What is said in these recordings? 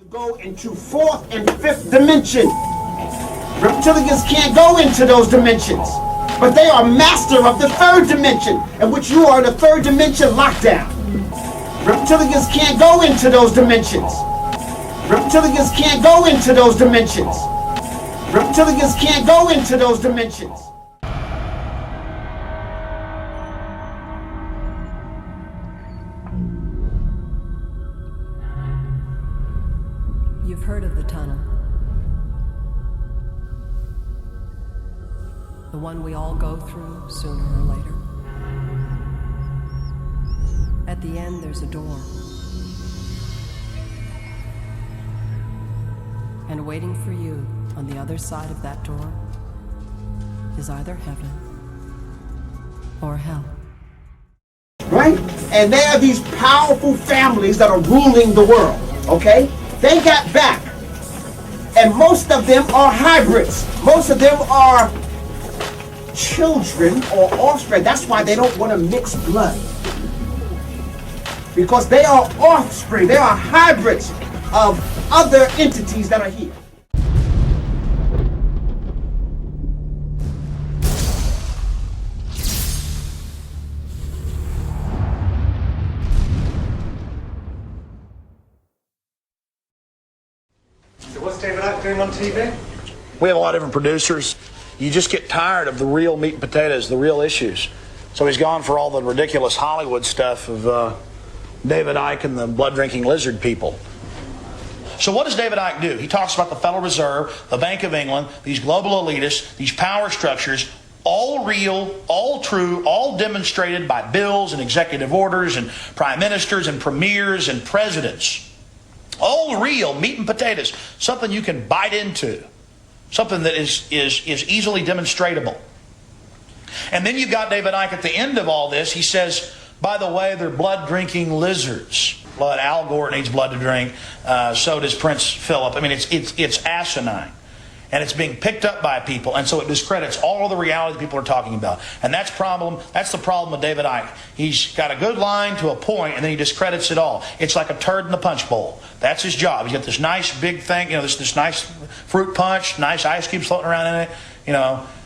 Go into fourth and fifth dimension. Reptilians can't go into those dimensions, but they are master of the third dimension, in which you are in the third dimension lockdown. Reptilians can't go into those dimensions. Reptilians can't go into those dimensions. Reptilians can't go into those dimensions. You've heard of the tunnel. The one we all go through sooner or later. At the end, there's a door. And waiting for you on the other side of that door is either heaven or hell. Right? And there are these powerful families that are ruling the world, okay? They got back. And most of them are hybrids. Most of them are children or offspring. That's why they don't want to mix blood. Because they are offspring. They are hybrids of other entities that are here. So what's David Icke doing on TV? We have a lot of different producers. You just get tired of the real meat and potatoes, the real issues. So he's gone for all the ridiculous Hollywood stuff of David Icke and the blood-drinking lizard people. So what does David Icke do? He talks about the Federal Reserve, the Bank of England, these global elitists, these power structures, all real, all true, all demonstrated by bills and executive orders and prime ministers and premiers and presidents. All real meat and potatoes, something you can bite into, something that is easily demonstratable. And then you've got David Icke at the end of all this. He says, by the way, they're blood-drinking lizards. Blood, Al Gore needs blood to drink. So does Prince Philip. I mean, it's asinine. And it's being picked up by people. And so it discredits all of the reality that people are talking about. And that's the problem with David Icke. He's got a good line to a point, and then he discredits it all. It's like a turd in the punch bowl. That's his job. He's got this nice big thing, this nice fruit punch, nice ice cubes floating around in it,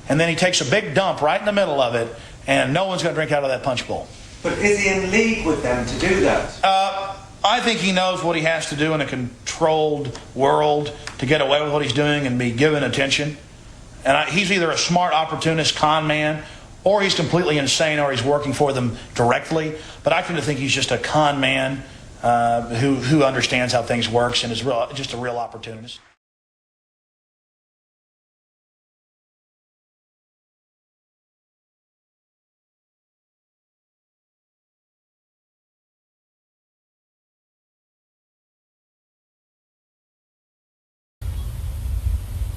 and then he takes a big dump right in the middle of it, and no one's going to drink out of that punch bowl. But is he in league with them to do that? I think he knows what he has to do in a controlled world to get away with what he's doing and be given attention. And he's either a smart opportunist con man, or he's completely insane, or he's working for them directly. But I tend to think he's just a con man who understands how things works and is just a real opportunist.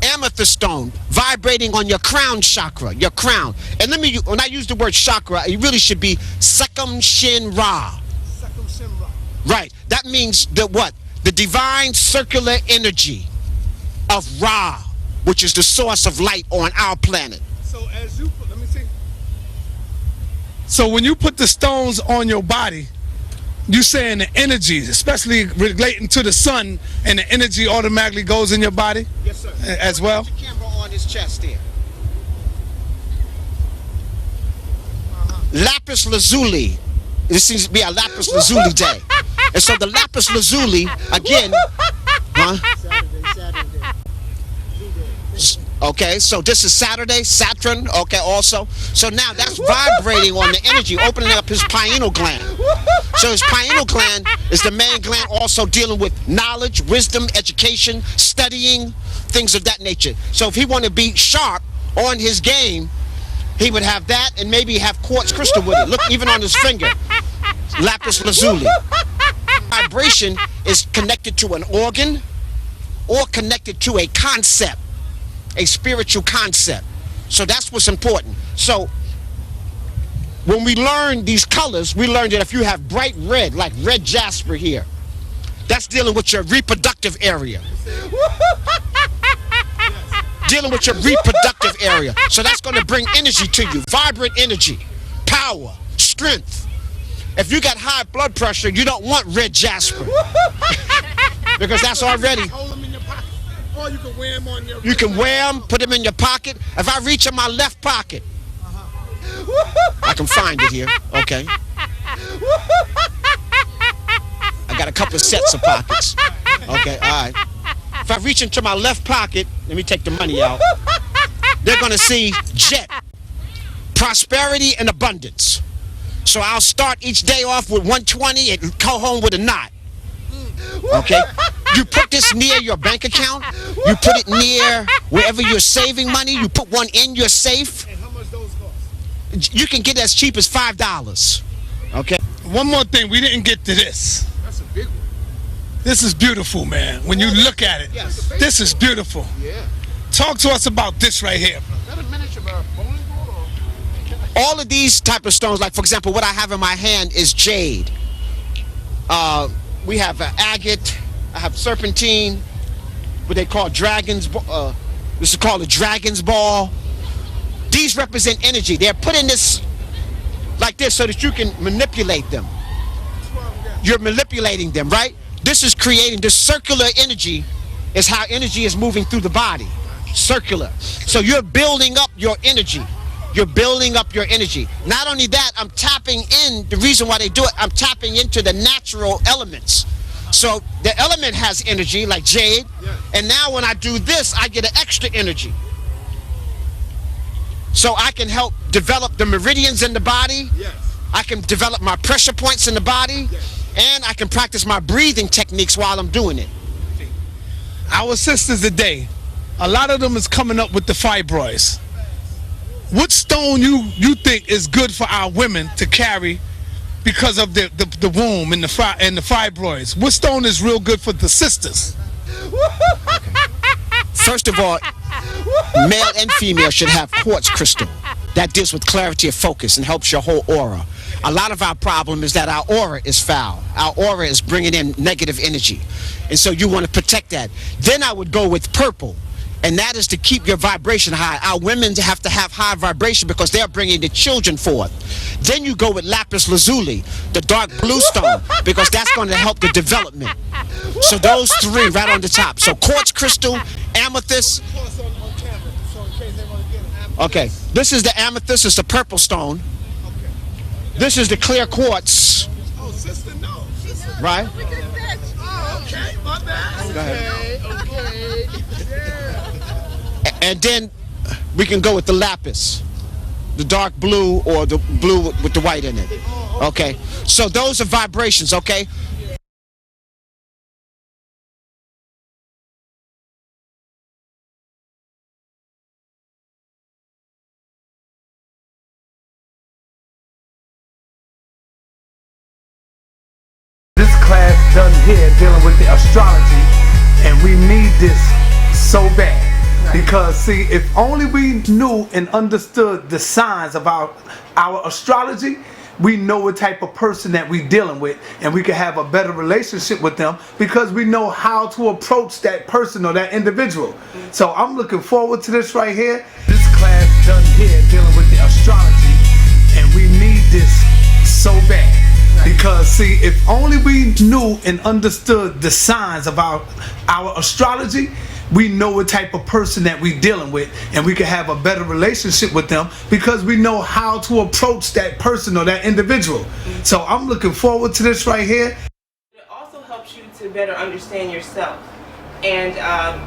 Amethyst stone vibrating on your crown chakra, your crown. And when I use the word chakra, it really should be Sekam Shin Ra. Sekam Shin Ra. Right. That means the divine circular energy of Ra, which is the source of light on our planet. So let me see. So when you put the stones on your body, you saying the energy, especially relating to the sun, and the energy automatically goes in your body? Yes, sir. As well? Put the camera on his chest here. Lapis lazuli. This seems to be a lapis lazuli day. And so the lapis lazuli, again, Saturday. Okay, so this is Saturday, Saturn, okay, also. So now that's vibrating on the energy, opening up his pineal gland. So his pineal gland is the main gland also dealing with knowledge, wisdom, education, studying, things of that nature. So if he wanted to be sharp on his game, he would have that and maybe have quartz crystal with it. Look, even on his finger, lapis lazuli. Vibration is connected to an organ or connected to a concept. A spiritual concept. So that's what's important. So when we learn these colors, we learn that if you have bright red, like red jasper here, that's dealing with your reproductive area. Dealing with your reproductive area. So that's going to bring energy to you. Vibrant energy, power, strength. If you got high blood pressure, you don't want red jasper. because that's already. Hold them in your pocket. Or you can wear them on your. You can wear them, put them in your pocket. If I reach in my left pocket, I can find it here. Okay. I got a couple of sets of pockets. Okay, all right. If I reach into my left pocket, let me take the money out. They're gonna see jet, prosperity, and abundance. So I'll start each day off with 120 and go home with a knot. Okay? You put this near your bank account. You put it near wherever you're saving money. You put one in your safe. And how much those cost? You can get it as cheap as $5. Okay? One more thing, we didn't get to this. That's a big one. This is beautiful, man. When you look at it, yes. This is beautiful. Yeah. Talk to us about this right here. Is that a miniature bowling ball? All of these type of stones, like for example, what I have in my hand is jade. We have agate. I have serpentine. What they call dragons. This is called a dragon's ball. These represent energy. They're put in this like this so that you can manipulate them. You're manipulating them, right? This is creating this circular energy. Is how energy is moving through the body. Circular. So you're building up your energy. You're building up your energy. Not only that, I'm tapping in, the reason why they do it, I'm tapping into the natural elements. So the element has energy, like jade, and now when I do this, I get an extra energy. So I can help develop the meridians in the body. I can develop my pressure points in the body, and I can practice my breathing techniques while I'm doing it. Our sisters today, a lot of them is coming up with the fibroids. What stone you think is good for our women to carry because of the womb and the fibroids? What stone is real good for the sisters? First of all, male and female should have quartz crystal. That deals with clarity of focus and helps your whole aura. A lot of our problem is that our aura is foul. Our aura is bringing in negative energy. And so you want to protect that. Then I would go with purple. And that is to keep your vibration high. Our women have to have high vibration because they're bringing the children forth. Then you go with lapis lazuli, the dark blue stone, because that's going to help the development. So those three right on the top. So quartz crystal, amethyst. Okay, this is the amethyst, it's the purple stone. This is the clear quartz. Oh, sister, no. Right? Oh, okay, my bad. Go ahead. Okay. And then we can go with the lapis, the dark blue or the blue with the white in it. Okay, so those are vibrations, okay? This class done here dealing with the astrology, and we need this so bad. Because see, if only we knew and understood the signs of our astrology, we know what type of person that we dealing with, and we can have a better relationship with them because we know how to approach that person or that individual. So I'm looking forward to this right here. This class done here dealing with the astrology, and we need this so bad. Because see, if only we knew and understood the signs of our astrology, we know what type of person that we dealing with, and we can have a better relationship with them because we know how to approach that person or that individual. So I'm looking forward to this right here. It also helps you to better understand yourself, and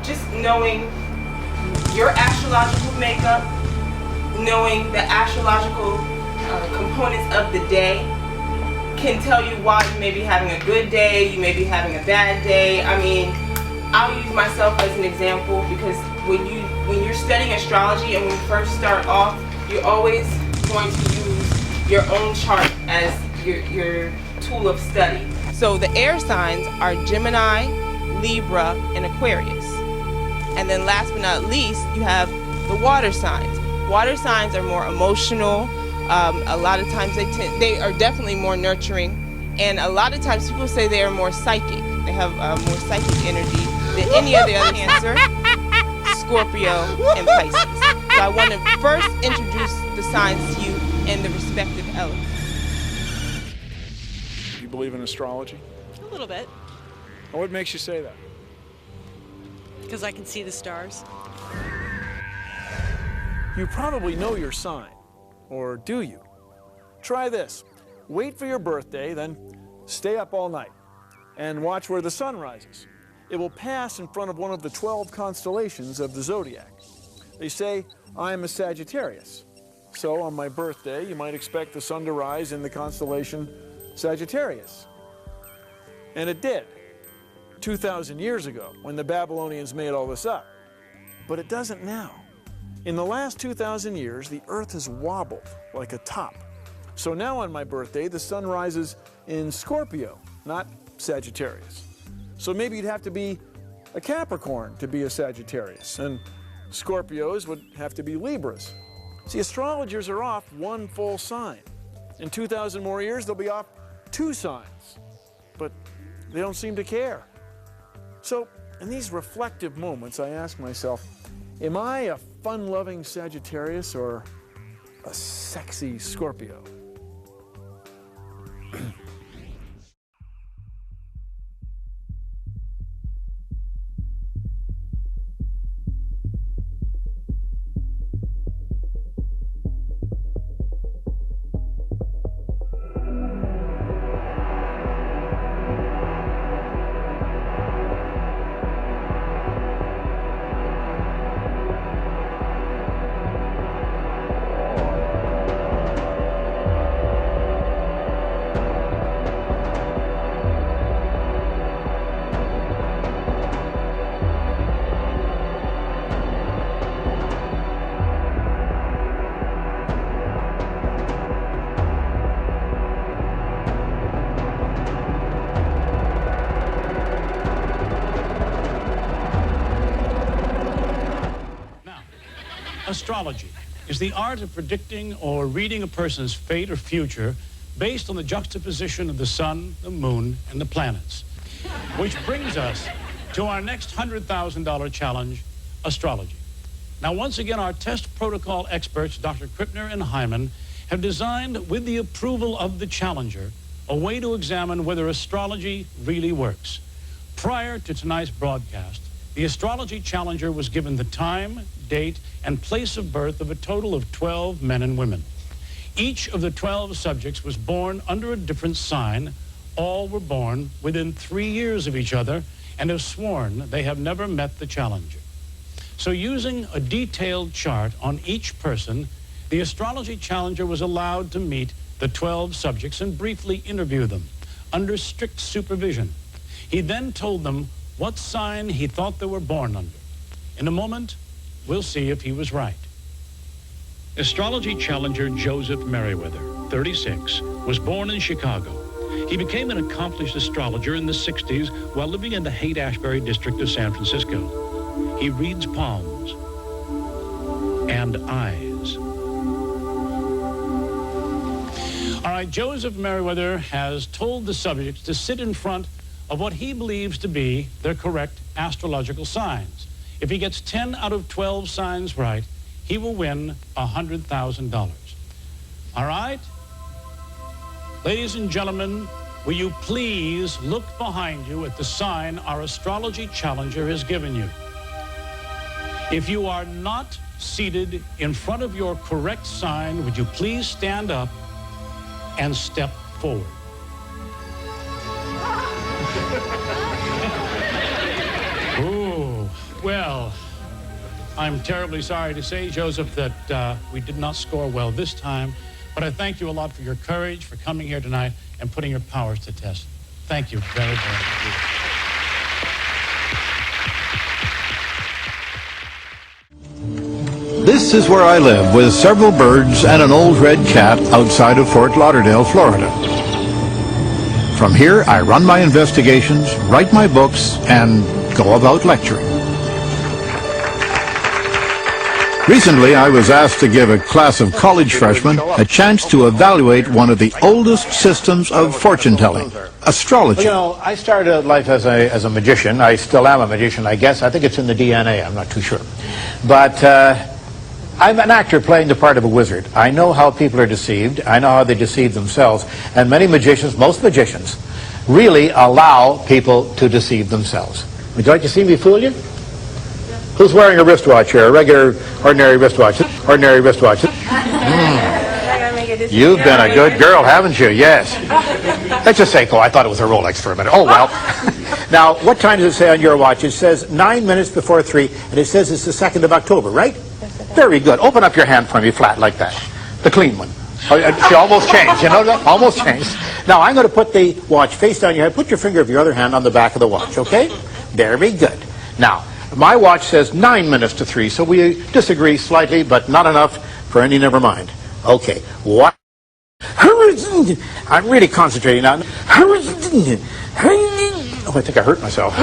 just knowing your astrological makeup, knowing the astrological components of the day can tell you why you may be having a good day, you may be having a bad day. I mean, I'll use myself as an example because when you're studying astrology and when you first start off, you're always going to use your own chart as your tool of study. So the air signs are Gemini, Libra, and Aquarius. And then last but not least, you have the water signs. Water signs are more emotional. A lot of times they are definitely more nurturing, and a lot of times people say they are more psychic. They have more psychic energy than any of the other Cancer, Scorpio, and Pisces. So I want to first introduce the signs to you and the respective elements. You believe in astrology? A little bit. What makes you say that? Because I can see the stars. You probably know your sign, or do you? Try this. Wait for your birthday, then stay up all night and watch where the sun rises. It will pass in front of one of the 12 constellations of the zodiac. They say I'm a Sagittarius. So on my birthday, you might expect the sun to rise in the constellation Sagittarius. And it did, 2,000 years ago, when the Babylonians made all this up. But it doesn't now. In the last 2,000 years, the Earth has wobbled like a top. So now on my birthday, the sun rises in Scorpio, not Sagittarius. So maybe you'd have to be a Capricorn to be a Sagittarius, and Scorpios would have to be Libras. See, astrologers are off one full sign. In 2,000 more years, they'll be off 2 signs. But they don't seem to care. So in these reflective moments, I ask myself, am I a fun-loving Sagittarius or a sexy Scorpio? Astrology is the art of predicting or reading a person's fate or future based on the juxtaposition of the sun, the moon, and the planets. Which brings us to our next $100,000 challenge, astrology. Now, once again, our test protocol experts, Dr. Krippner and Hyman, have designed, with the approval of the challenger, a way to examine whether astrology really works. Prior to tonight's broadcast, the astrology challenger was given the time, date, and place of birth of a total of 12 men and women. Each of the 12 subjects was born under a different sign. All were born within 3 years of each other and have sworn they have never met the challenger. So using a detailed chart on each person, the astrology challenger was allowed to meet the 12 subjects and briefly interview them under strict supervision. He then told them what sign he thought they were born under. In a moment, we'll see if he was right. Astrology challenger Joseph Merriweather, 36, was born in Chicago. He became an accomplished astrologer in the 60s while living in the Haight-Ashbury district of San Francisco. He reads palms and eyes. All right, Joseph Merriweather has told the subjects to sit in front of what he believes to be their correct astrological signs. If he gets 10 out of 12 signs right, he will win $100,000. All right? Ladies and gentlemen, will you please look behind you at the sign our astrology challenger has given you? If you are not seated in front of your correct sign, would you please stand up and step forward? Ooh, well, I'm terribly sorry to say, Joseph, that we did not score well this time, but I thank you a lot for your courage, for coming here tonight and putting your powers to test. Thank you very, very much. This is where I live, with several birds and an old red cat outside of Fort Lauderdale, Florida. From here, I run my investigations, write my books, and go about lecturing. Recently, I was asked to give a class of college freshmen a chance to evaluate one of the oldest systems of fortune-telling, astrology. You know, I started life as a magician. I still am a magician, I guess. I think it's in the DNA. I'm not too sure. But I'm an actor playing the part of a wizard. I know how people are deceived. I know how they deceive themselves. And many magicians, most magicians, really allow people to deceive themselves. Would you like to see me fool you? Who's wearing a wristwatch here? A regular, ordinary wristwatch. Ordinary wristwatch. You've been a good girl, haven't you? Yes. Let's just say, I thought it was a Rolex for a minute. Oh, well. Now, what time does it say on your watch? It says 9 minutes before 3, and it says it's the 2nd of October, right? Very good. Open up your hand for me, flat, like that. The clean one. Oh, she almost changed, you know that? Almost changed. Now, I'm going to put the watch face down your head. Put your finger of your other hand on the back of the watch, okay? Very good. Now, my watch says 9 minutes to 3, so we disagree slightly, but not enough for any never mind. Okay, what? I'm really concentrating now. Oh, I think I hurt myself.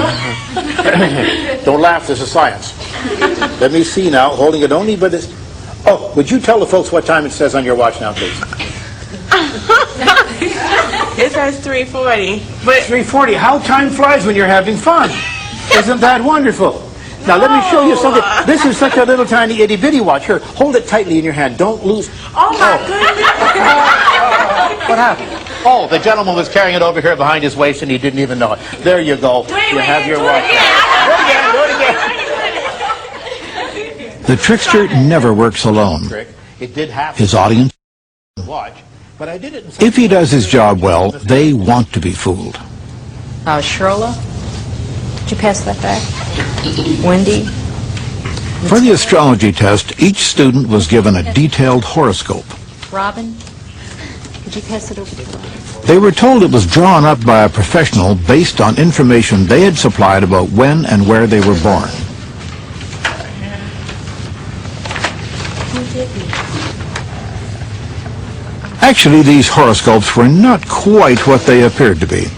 Don't laugh, this is science. Let me see now, holding it only by this. Oh, would you tell the folks what time it says on your watch now, please? It says 3:40. But 3:40. How time flies when you're having fun. Isn't that wonderful? Now, let me show you something. This is such a little tiny itty-bitty watch. Here, hold it tightly in your hand. Don't lose. oh my goodness. What happened? Oh, the gentleman was carrying it over here behind his waist and he didn't even know it. There you go. You have your watch. Do it again. The trickster never works alone. His audience watch, but I did it in if he does his job well, they want to be fooled. Sherla, could you pass that back? Wendy? For the astrology test, each student was given a detailed horoscope. Robin, could you pass it over to Robin? They were told it was drawn up by a professional based on information they had supplied about when and where they were born. Actually, these horoscopes were not quite what they appeared to be.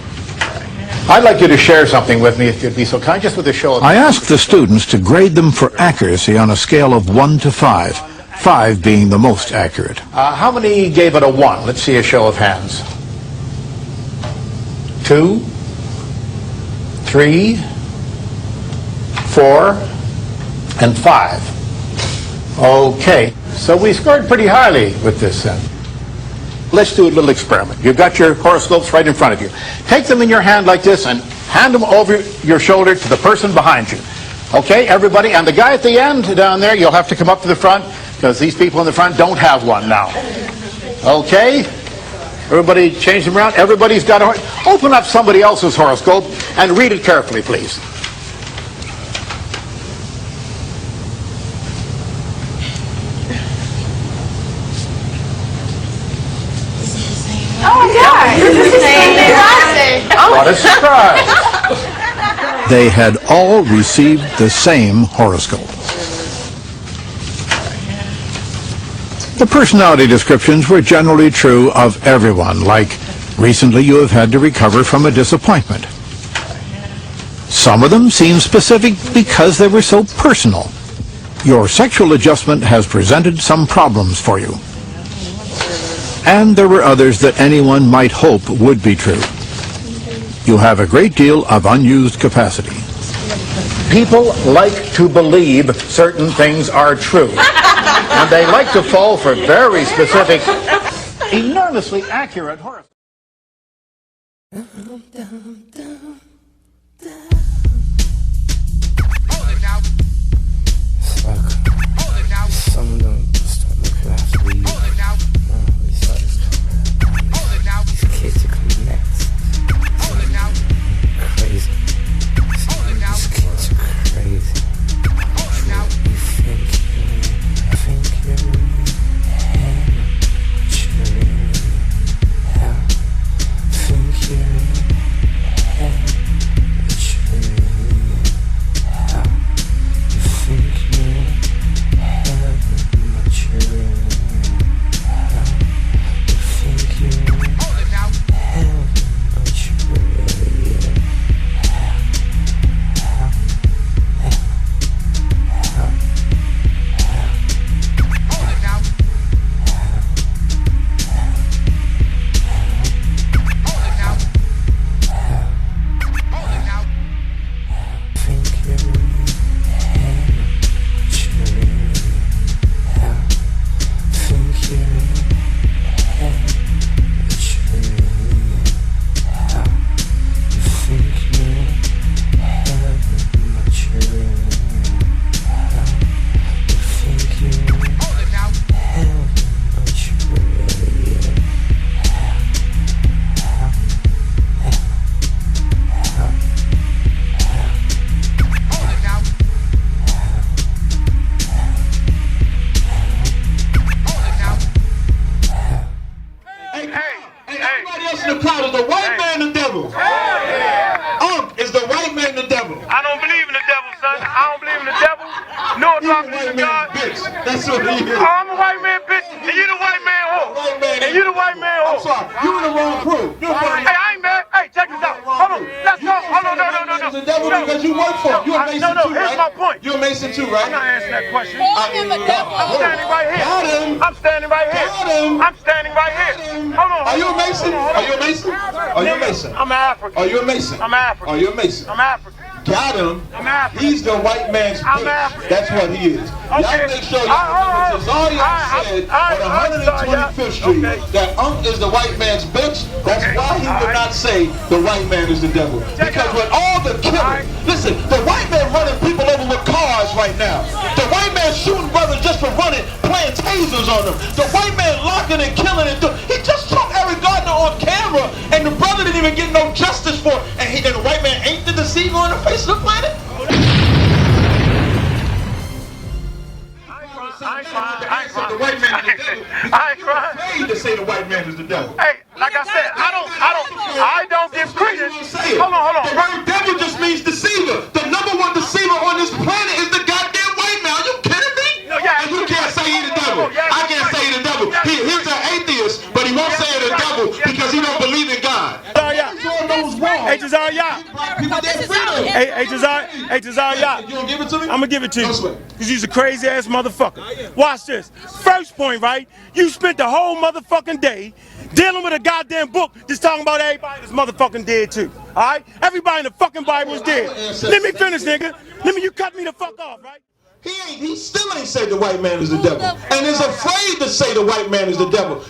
I'd like you to share something with me, if you'd be so kind, just with a show of... I asked the students to grade them for accuracy on a scale of 1 to 5, 5 being the most accurate. How many gave it a 1? Let's see a show of hands. 2, 3, 4, and 5. Okay, so we scored pretty highly with this then. Let's do a little experiment. You've got your horoscopes right in front of you. Take them in your hand like this and hand them over your shoulder to the person behind you. Okay, everybody? And the guy at the end down there, you'll have to come up to the front because these people in the front don't have one now. Okay? Everybody change them around. Everybody's got a... Open up somebody else's horoscope and read it carefully, please. Oh my God! What a surprise! They had all received the same horoscope. The personality descriptions were generally true of everyone, like, recently you have had to recover from a disappointment. Some of them seemed specific because they were so personal. Your sexual adjustment has presented some problems for you. And there were others that anyone might hope would be true. You have a great deal of unused capacity. People like to believe certain things are true. And they like to fall for very specific, enormously accurate horoscopes. Some of them start looking after you. These kids are coming next. Crazy. These kids are crazy. You think you're amateur. Think you're am the devil. No darkness of God. That's what he is. Oh, I'm a white man, bitch. And you the white man whore. And you the white man whore. I'm sorry. You in the wrong crew. Hey, I ain't mad. Hey, check this out. Hold on. Let's go. Hold on. No. The devil because you work for him. You're a Mason too, right? Here's my point. You're a Mason too, right? I'm not answering that question. Call him a devil. I'm standing right here. Got him. I'm standing right here. Got him. I'm standing right here. Hold on. Are you a Mason? Are you a Mason? Are you a Mason? I'm African. Are you a Mason? I'm African. Are you a Mason? I'm African. Got him. I'm African. He's the white man's I'm bitch. African. That's what he is. Y'all make sure you remember Cesario said on 125th Street that is the white man's bitch. That's why he would not say the white man is the devil. Because with all the killing, listen, the white man running people over with cars right now. The white man shooting brothers just for running, playing tasers on them. The white man locking and killing and he just took Eric Gardner on camera and the brother didn't even get no justice for it. And the white man ain't the deceiver on the face of the planet? I ain't crying. The white man is the devil. I ain't crying. Afraid to say the white man is the devil. Hey, like I said, I don't give credence. Hold on. The word devil just means deceiver. The number one deceiver on this planet is the goddamn white man. Are you kidding me? And you can't say he's the devil. I can't say he's the devil. He's an atheist, but he won't say he's the devil because he don't believe in God. Hey, Josiah. Hey, Josiah. You gonna give it to me? I'm gonna give it to you. Because he's a crazy ass motherfucker. Watch this. First point, right? You spent the whole motherfucking day dealing with a goddamn book that's talking about everybody that's motherfucking dead too. Alright? Everybody in the fucking Bible is dead. Let me finish, nigga. You cut me the fuck off, right? He still ain't said the white man is the devil. And is afraid to say the white man is the devil.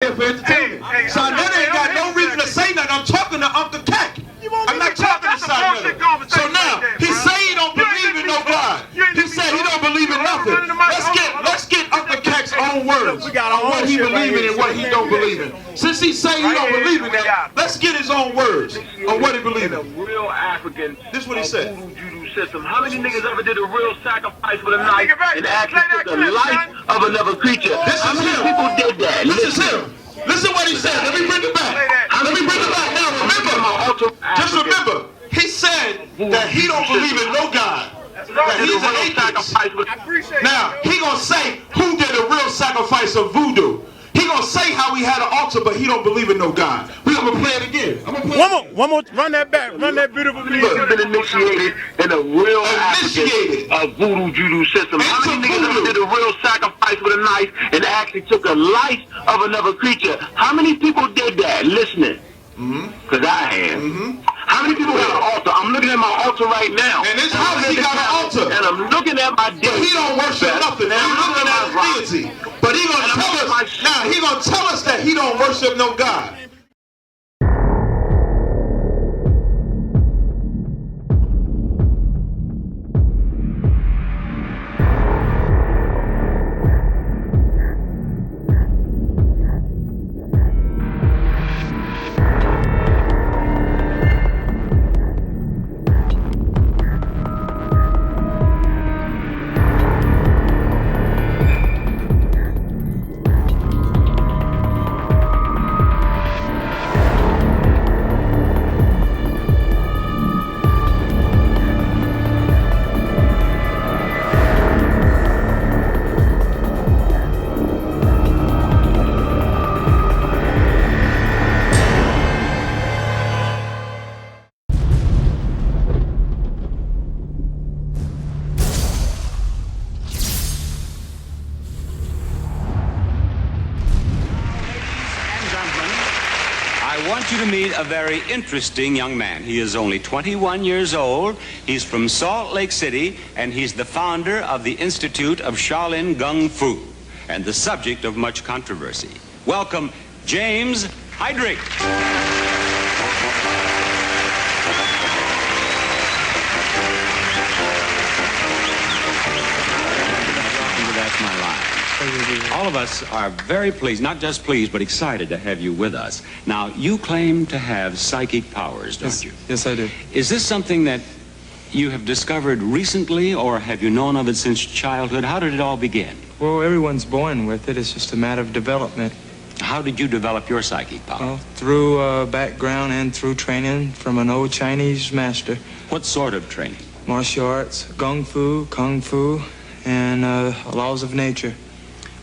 For entertainment. Saneter ain't got no reason to say nothing. I'm talking to Uncle Cack. I'm not talking to Saneter. So now, he say he don't believe in no God. He said he don't believe in nothing. Let's get Uncle Cack's own words on what he believe in and what he don't believe in. Since he say he don't believe in that, let's get his own words on what he believe in. Real African. This is what he said. Voodoo system. How many niggas ever did a real sacrifice with a knife and actually took the life of another creature? How many people did that? This is him. Listen what he said. Let me bring it back. Let me bring it back. Now remember, just remember, he said that he don't believe in no God. That he's an atheist. Now, he gonna say who did a real sacrifice of voodoo. He gonna say how he had an altar, but he don't believe in no God. We gonna play it again. One more. Run that back. Run that beautiful music. He's been initiated in a real African voodoo judo system. How many niggas ever did a real sacrifice with a knife and actually took the life of another creature? How many people did that? Listening. Because I am. How many people got an altar? I'm looking at my altar right now. And this house, he got an altar. And I'm looking at my deity. But he don't worship nothing. He's looking at his deity. But he gonna tell us, now he gonna tell us that he don't worship no God. I want you to meet a very interesting young man. He is only 21 years old. He's from Salt Lake City, and he's the founder of the Institute of Shaolin Kung Fu, and the subject of much controversy. Welcome, James Heydrich. That's my line. All of us are very pleased, not just pleased, but excited to have you with us. Now, you claim to have psychic powers, don't you? Yes, I do. Is this something that you have discovered recently, or have you known of it since childhood? How did it all begin? Well, everyone's born with it. It's just a matter of development. How did you develop your psychic power? Well, through background and through training from an old Chinese master. What sort of training? Martial arts, kung fu, and laws of nature.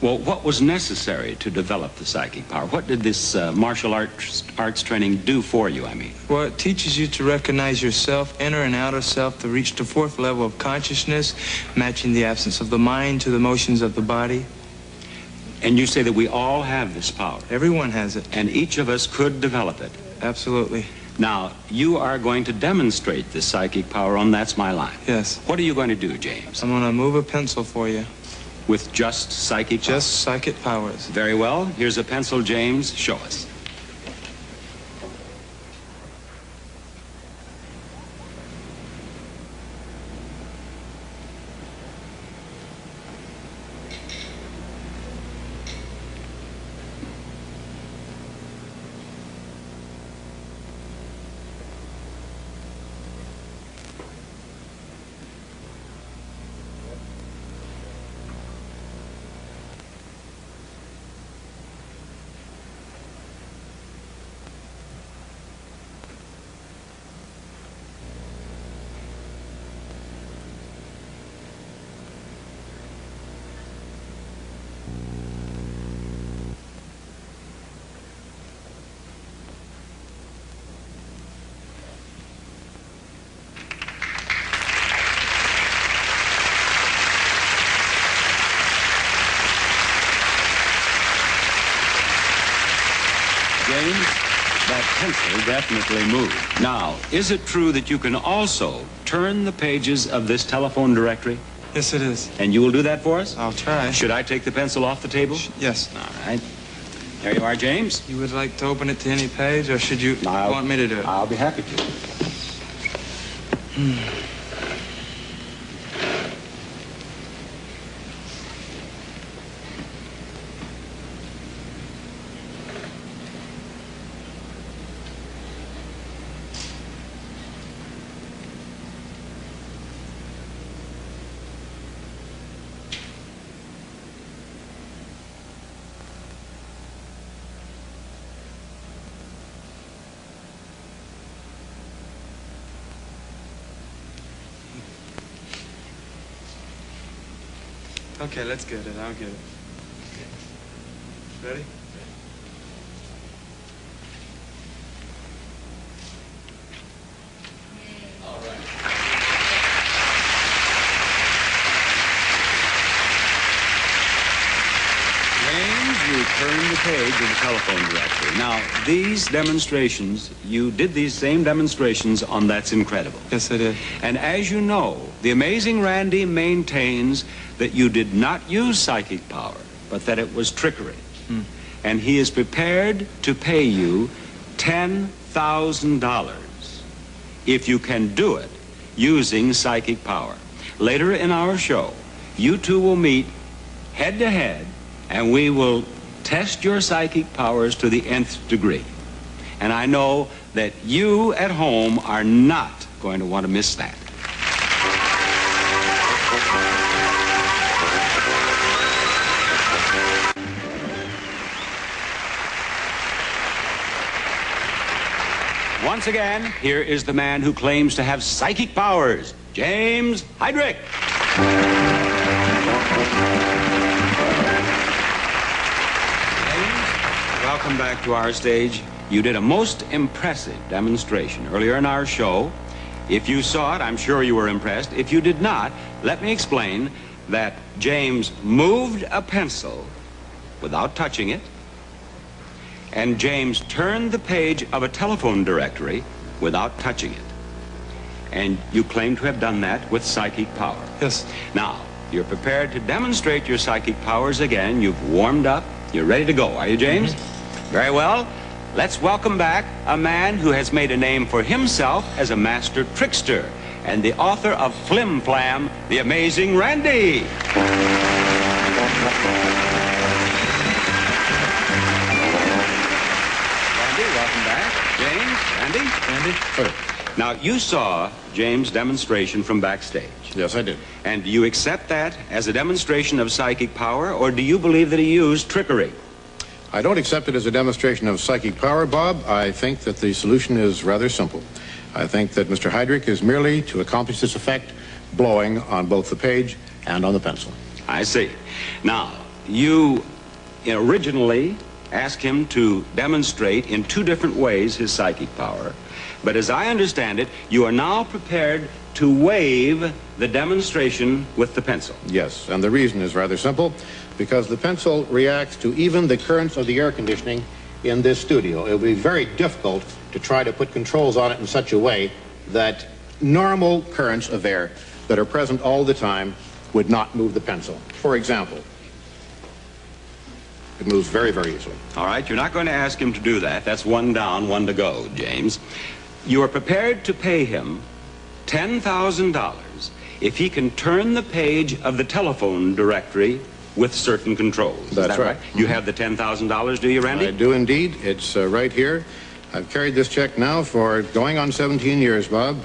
Well, what was necessary to develop the psychic power? What did this martial arts training do for you, I mean? Well, it teaches you to recognize yourself, inner and outer self, to reach the 4th level of consciousness, matching the absence of the mind to the motions of the body. And you say that we all have this power? Everyone has it. And each of us could develop it? Absolutely. Now, you are going to demonstrate this psychic power on That's My Line. Yes. What are you going to do, James? I'm going to move a pencil for you. With just psychic powers? Just psychic powers. Very well. Here's a pencil, James. Show us. James, that pencil definitely moved. Now, is it true that you can also turn the pages of this telephone directory? Yes, it is. And you will do that for us? I'll try. Should I take the pencil off the table? Yes. All right. There you are, James. You would like to open it to any page, or should you want me to do it? I'll be happy to. Okay, let's get it. I'll get it. Ready? All right. James, you turn the page of the telephone directory. Now, these demonstrations, you did these same demonstrations on That's Incredible. Yes, I did. And as you know, the amazing Randy maintains that you did not use psychic power, but that it was trickery. And he is prepared to pay you $10,000 if you can do it using psychic power. Later in our show, you two will meet head to head, and we will test your psychic powers to the nth degree. And I know that you at home are not going to want to miss that. Once again, here is the man who claims to have psychic powers, James Heydrich. James, welcome back to our stage. You did a most impressive demonstration earlier in our show. If you saw it, I'm sure you were impressed. If you did not, let me explain that James moved a pencil without touching it, and James turned the page of a telephone directory without touching it. And you claim to have done that with psychic power. Yes. Now, you're prepared to demonstrate your psychic powers again. You've warmed up. You're ready to go, are you, James? Very well. Let's welcome back a man who has made a name for himself as a master trickster and the author of Flim Flam, The Amazing Randy. Welcome back. James, Randy. Randy. Now, you saw James' demonstration from backstage. Yes, I did. And do you accept that as a demonstration of psychic power, or do you believe that he used trickery? I don't accept it as a demonstration of psychic power, Bob. I think that the solution is rather simple. I think that Mr. Heydrich is merely, to accomplish this effect, blowing on both the page and on the pencil. I see. Now, you originally asked him to demonstrate in two different ways his psychic power. But as I understand it, you are now prepared to waive the demonstration with the pencil. Yes, and the reason is rather simple, because the pencil reacts to even the currents of the air conditioning in this studio. It will be very difficult to try to put controls on it in such a way that normal currents of air that are present all the time would not move the pencil. For example, it moves very, very easily. All right, you're not going to ask him to do that. That's one down, one to go, James. You are prepared to pay him $10,000 if he can turn the page of the telephone directory with certain controls. That's Is that right. You have the $10,000, do you, Randy? I do indeed. It's right here. I've carried this check now for going on 17 years, Bob.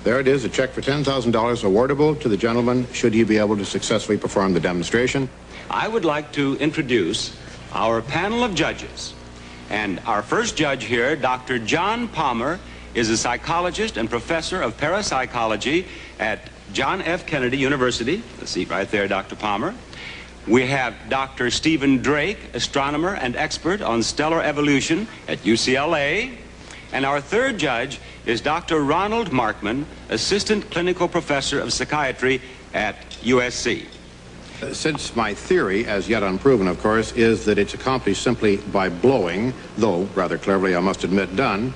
There it is, a check for $10,000 awardable to the gentleman should he be able to successfully perform the demonstration. I would like to introduce our panel of judges. And our first judge here, Dr. John Palmer, is a psychologist and professor of parapsychology at John F. Kennedy University. The seat right there, Dr. Palmer. We have Dr. Stephen Drake, astronomer and expert on stellar evolution at UCLA. And our third judge is Dr. Ronald Markman, assistant clinical professor of psychiatry at USC. Since my theory, as yet unproven, of course, is that it's accomplished simply by blowing, though rather cleverly, I must admit, done,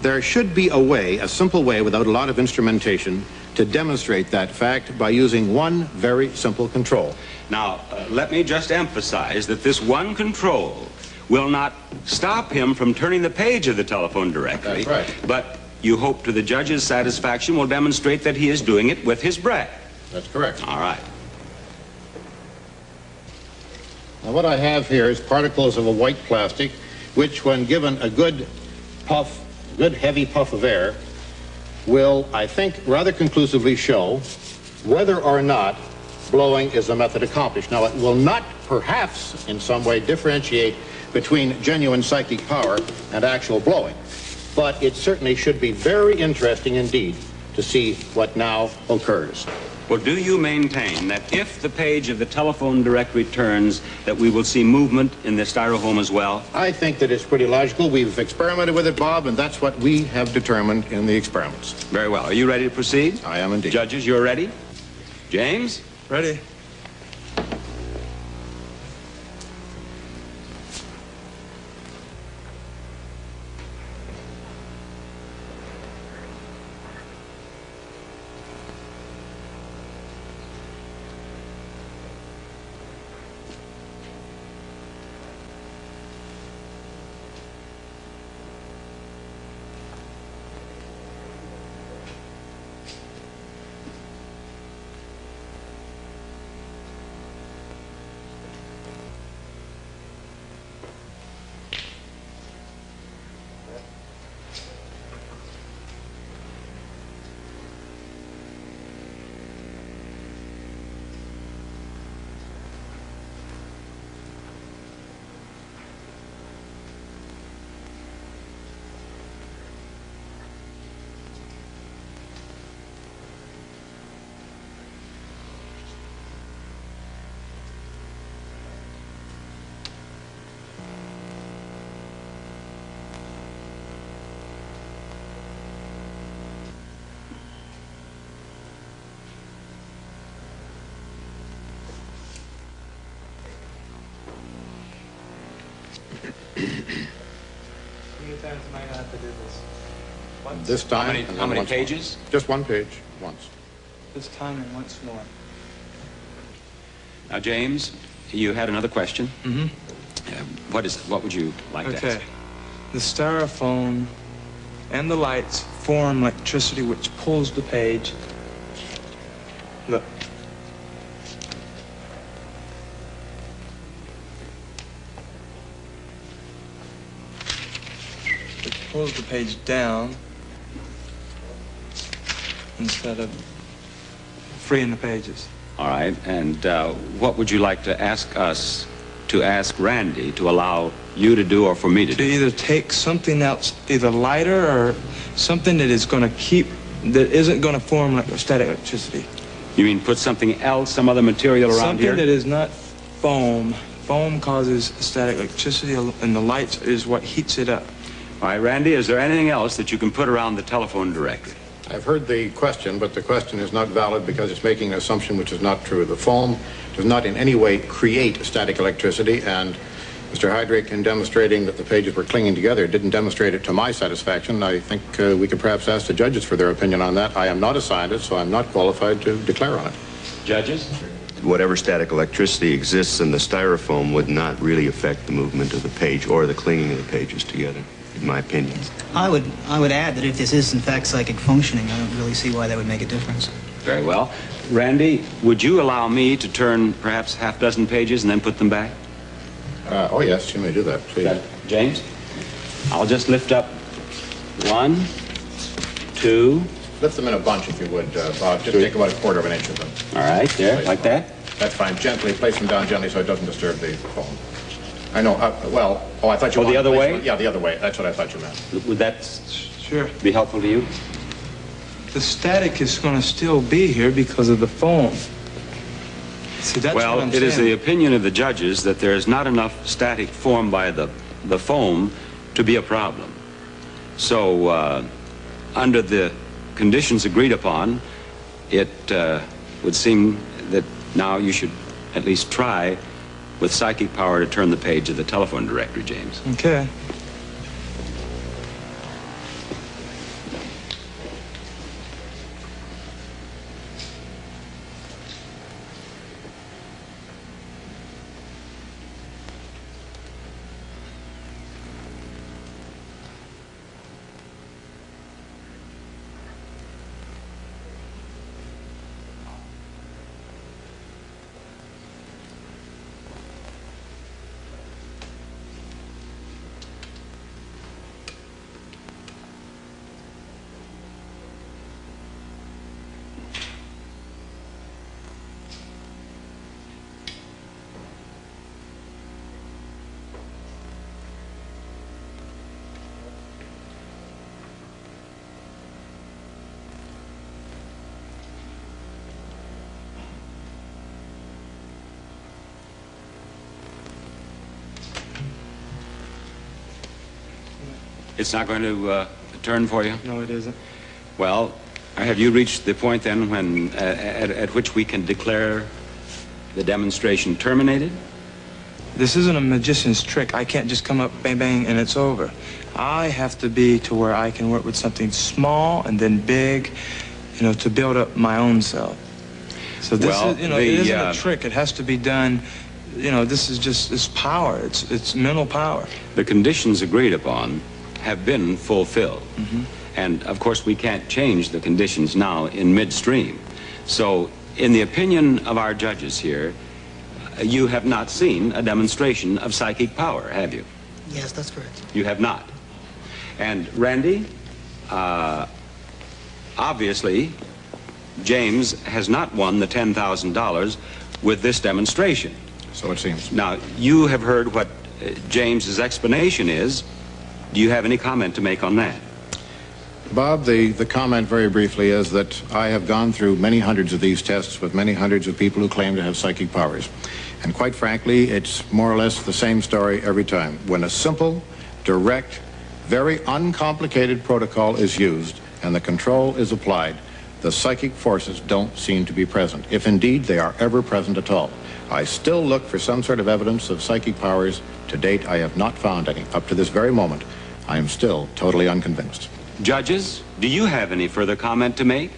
there should be a way, a simple way, without a lot of instrumentation, to demonstrate that fact by using one very simple control. Now, let me just emphasize that this one control will not stop him from turning the page of the telephone directory. That's right. But you hope to the judge's satisfaction will demonstrate that he is doing it with his breath. That's correct. All right. Now what I have here is particles of a white plastic, which when given a good puff, good heavy puff of air, will, I think, rather conclusively show whether or not blowing is a method accomplished. Now, it will not, perhaps, in some way differentiate between genuine psychic power and actual blowing, but it certainly should be very interesting indeed to see what now occurs. Well, do you maintain that if the page of the telephone directory turns, that we will see movement in the styrofoam as well? I think that it's pretty logical. We've experimented with it, Bob, and that's what we have determined in the experiments. Very well. Are you ready to proceed? I am indeed. Judges, you're ready? James? Ready. times am I gonna have to do this? Once? This time. How many pages? Just one page, once. This time and once more. Now, James, you had another question. Mm-hmm. What would you like to ask? Okay. The styrofoam and the lights form electricity which pulls the page. Look. Which pulls the page down. instead of freeing the pages. All right, and what would you like to ask us to ask Randy to allow you to do or for me to do? To either take something else, either lighter or something that is going to keep, that isn't going to form like static electricity. You mean put something else, some other material around something here? That is not foam. Foam causes static electricity, and the light is what heats it up. All right, Randy, is there anything else that you can put around the telephone directly? I've heard the question, but the question is not valid because it's making an assumption which is not true. The foam does not in any way create static electricity, and Mr. Heydrich, in demonstrating that the pages were clinging together, didn't demonstrate it to my satisfaction. I think we could perhaps ask the judges for their opinion on that. I am not a scientist, so I'm not qualified to declare on it. Judges? Whatever static electricity exists in the styrofoam would not really affect the movement of the page or the clinging of the pages together, in my opinion. I would add that if this is in fact psychic functioning, I don't really see why that would make a difference. Very well. Randy, would you allow me to turn perhaps half dozen pages and then put them back? Oh, yes, you may do that, please. James? I'll just lift up 1, 2. Lift them in a bunch, if you would, Bob. Just take about a quarter of an inch of them. All right, there, like that? That's fine. Gently, place them down gently so it doesn't disturb the foam. I know, I thought you the other way? Yeah, the other way. That's what I thought you meant. Would that Sure. be helpful to you? The static is going to still be here because of the foam. See, that's what I'm Well, it is saying. the opinion of the judges that there is not enough static formed by the foam to be a problem. So, under the conditions agreed upon, it would seem that now you should at least try with psychic power to turn the page of the telephone directory, James. Okay. It's not going to turn for you? No, it isn't. Well, have you reached the point then when, at which we can declare the demonstration terminated? This isn't a magician's trick. I can't just come up, bang, bang, and it's over. I have to be to where I can work with something small and then big, you know, to build up my own self. So this is, you know, it isn't a trick. It has to be done, you know, this is just, it's power. It's mental power. The conditions agreed upon have been fulfilled. Mm-hmm. And, of course, we can't change the conditions now in midstream. So, in the opinion of our judges here, you have not seen a demonstration of psychic power, have you? Yes, that's correct. You have not. And, Randy, obviously, James has not won the $10,000 with this demonstration. So it seems. Now, you have heard what James's explanation is. Do you have any comment to make on that? Bob, the comment very briefly is that I have gone through many hundreds of these tests with many hundreds of people who claim to have psychic powers. And quite frankly, it's more or less the same story every time. When a simple, direct, very uncomplicated protocol is used and the control is applied, the psychic forces don't seem to be present, if indeed they are ever present at all. I still look for some sort of evidence of psychic powers. To date, I have not found any. Up to this very moment, I am still totally unconvinced. Judges, do you have any further comment to make?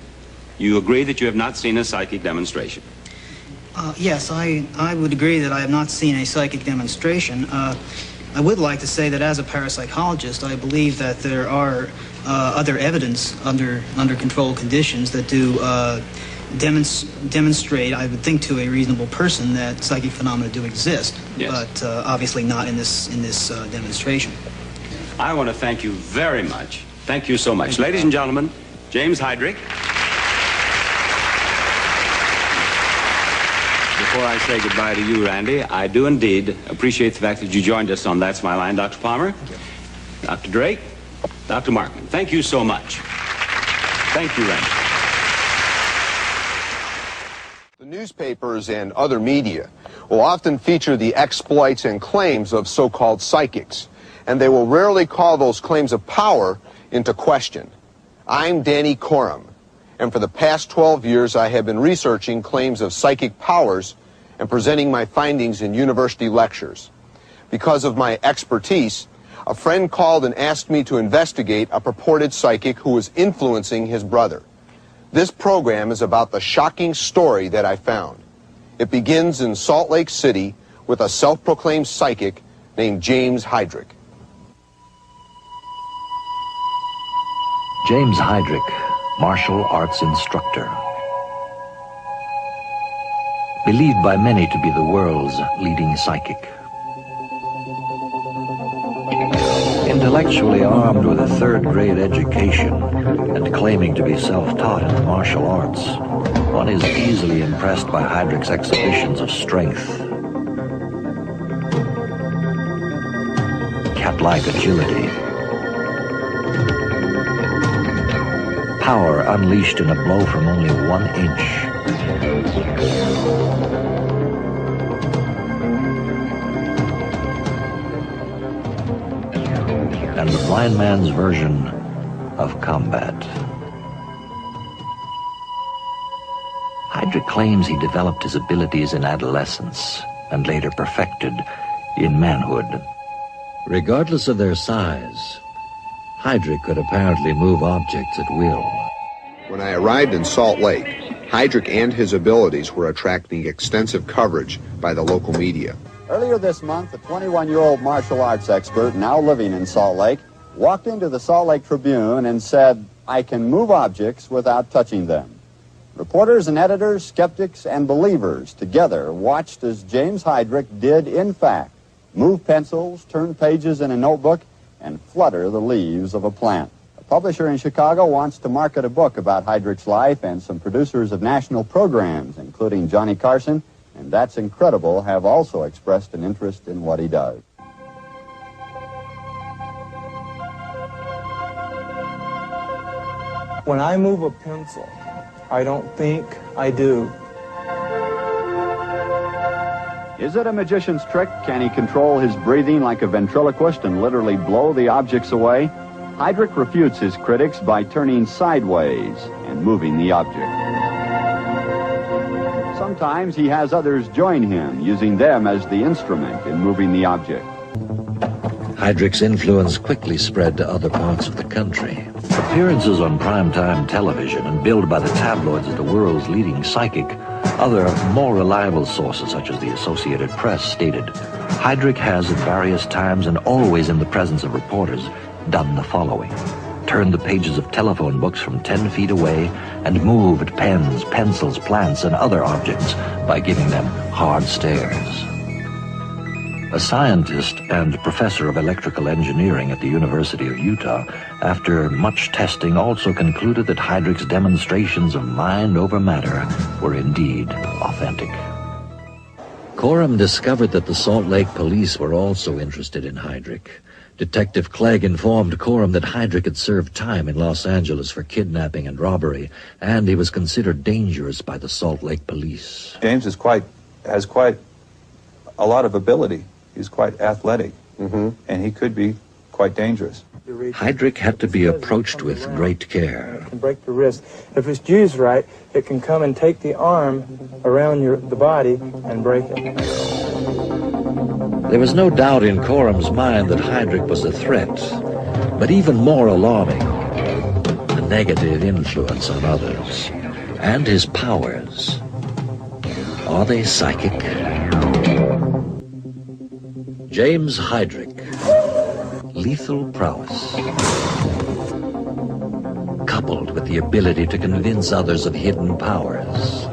You agree that you have not seen a psychic demonstration? Yes, I would agree that I have not seen a psychic demonstration. I would like to say that as a parapsychologist, I believe that there are other evidence under controlled conditions that do demonstrate, I would think, to a reasonable person that psychic phenomena do exist, yes. But obviously not in this demonstration. I want to thank you very much. Thank you so much. Ladies and gentlemen, James Heydrich. before I say goodbye to you, Randy, I do indeed appreciate the fact that you joined us on That's My Line, Dr. Palmer, Dr. Drake, Dr. Markman. Thank you so much. Thank you, Randy. The newspapers and other media will often feature the exploits and claims of so-called psychics, and they will rarely call those claims of power into question. I'm Danny Corum, and for the past 12 years I have been researching claims of psychic powers and presenting my findings in university lectures. Because of my expertise, a friend called and asked me to investigate a purported psychic who was influencing his brother. This program is about the shocking story that I found. It begins in Salt Lake City with a self-proclaimed psychic named James Heydrich. James Heydrich, martial arts instructor. Believed by many to be the world's leading psychic. Intellectually armed with a third-grade education and claiming to be self-taught in the martial arts, one is easily impressed by Heydrich's exhibitions of strength, cat-like agility, power unleashed in a blow from only 1 inch. And the blind man's version of combat. Heydrich claims he developed his abilities in adolescence and later perfected in manhood. Regardless of their size, Heydrich could apparently move objects at will. When I arrived in Salt Lake, Heydrich and his abilities were attracting extensive coverage by the local media. Earlier this month, a 21-year-old martial arts expert now living in Salt Lake walked into the Salt Lake Tribune and said, "I can move objects without touching them." Reporters and editors, skeptics and believers together watched as James Heydrich did, in fact, move pencils, turn pages in a notebook, and flutter the leaves of a plant. A publisher in Chicago wants to market a book about Heydrich's life, and some producers of national programs, including Johnny Carson and That's Incredible, have also expressed an interest in what he does. When I move a pencil, I don't think, I do. Is it a magician's trick? Can he control his breathing like a ventriloquist and literally blow the objects away? Heydrich refutes his critics by turning sideways and moving the object. Sometimes he has others join him, using them as the instrument in moving the object. Heydrich's influence quickly spread to other parts of the country. Appearances on primetime television and billed by the tabloids as the world's leading psychic, other more reliable sources such as the Associated Press stated, Heydrich has at various times and always in the presence of reporters done the following. Turned the pages of telephone books from 10 feet away and moved pens, pencils, plants, and other objects by giving them hard stares. A scientist and professor of electrical engineering at the University of Utah, after much testing, also concluded that Heydrich's demonstrations of mind over matter were indeed authentic. Corum discovered that the Salt Lake police were also interested in Heydrich. Detective Clegg informed Corum that Heydrich had served time in Los Angeles for kidnapping and robbery, and he was considered dangerous by the Salt Lake police. James has quite a lot of ability. He's quite athletic, and he could be quite dangerous. Heydrich had to be approached with great care. It can break the wrist. If it's used right, it can come and take the arm around the body and break it. There was no doubt in Corum's mind that Heydrich was a threat, but even more alarming, the negative influence on others, and his powers. Are they psychic? James Heydrich, lethal prowess, coupled with the ability to convince others of hidden powers,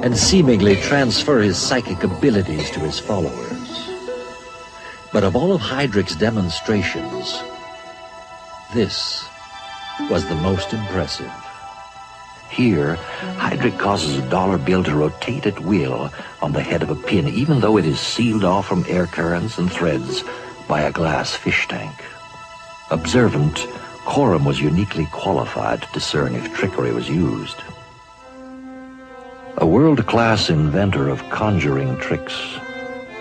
and seemingly transfer his psychic abilities to his followers. But of all of Heydrich's demonstrations, this was the most impressive. Here, Heydrich causes a dollar bill to rotate at will on the head of a pin, even though it is sealed off from air currents and threads by a glass fish tank. Observant, Coram was uniquely qualified to discern if trickery was used. A world-class inventor of conjuring tricks,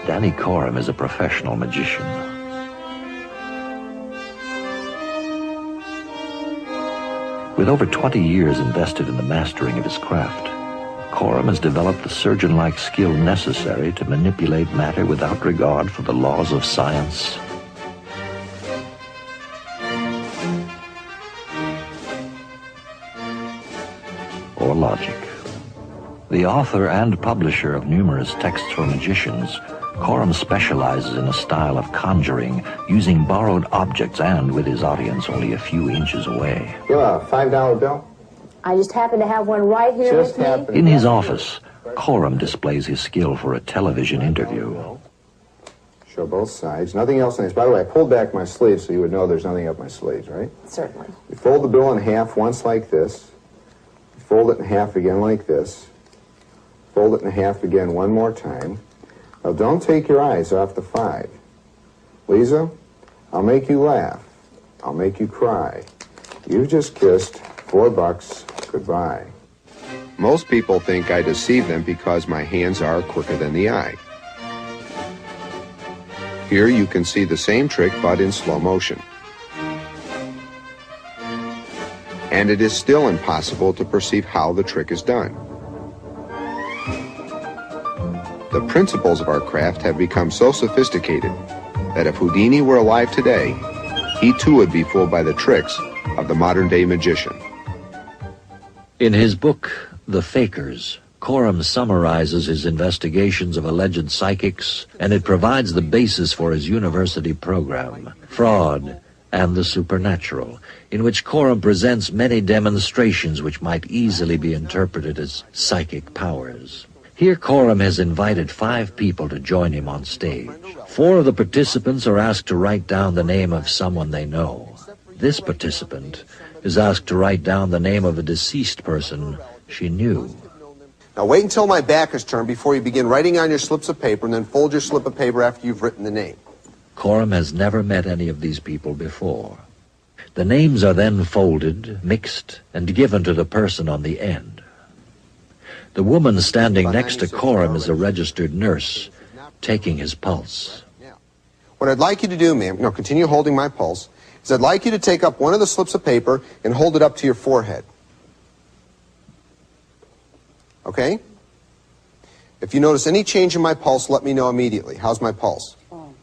Danny Coram is a professional magician. With over 20 years invested in the mastering of his craft, Coram has developed the surgeon-like skill necessary to manipulate matter without regard for the laws of science or logic. The author and publisher of numerous texts for magicians, Coram specializes in a style of conjuring using borrowed objects and with his audience only a few inches away. You have a $5 bill? I just happen to have one right here with me. In his office, Coram displays his skill for a television interview. Show both sides. Nothing else in this. By the way, I pulled back my sleeves so you would know there's nothing up my sleeves, right? Certainly. You fold the bill in half once like this. You fold it in half again like this. Fold it in half again one more time. Now don't take your eyes off the 5. Lisa, I'll make you laugh. I'll make you cry. You've just kissed $4. Goodbye. Most people think I deceive them because my hands are quicker than the eye. Here you can see the same trick but in slow motion. And it is still impossible to perceive how the trick is done. The principles of our craft have become so sophisticated that if Houdini were alive today, he too would be fooled by the tricks of the modern-day magician. In his book, The Fakers, Coram summarizes his investigations of alleged psychics, and it provides the basis for his university program, Fraud and the Supernatural, in which Coram presents many demonstrations which might easily be interpreted as psychic powers. Here Coram has invited 5 people to join him on stage. 4 of the participants are asked to write down the name of someone they know. This participant is asked to write down the name of a deceased person she knew. Now wait until my back is turned before you begin writing on your slips of paper, and then fold your slip of paper after you've written the name. Coram has never met any of these people before. The names are then folded, mixed, and given to the person on the end. The woman standing next to Coram is a registered nurse, taking his pulse. What I'd like you to do, ma'am, continue holding my pulse, is I'd like you to take up one of the slips of paper and hold it up to your forehead. Okay? If you notice any change in my pulse, let me know immediately. How's my pulse? Fine.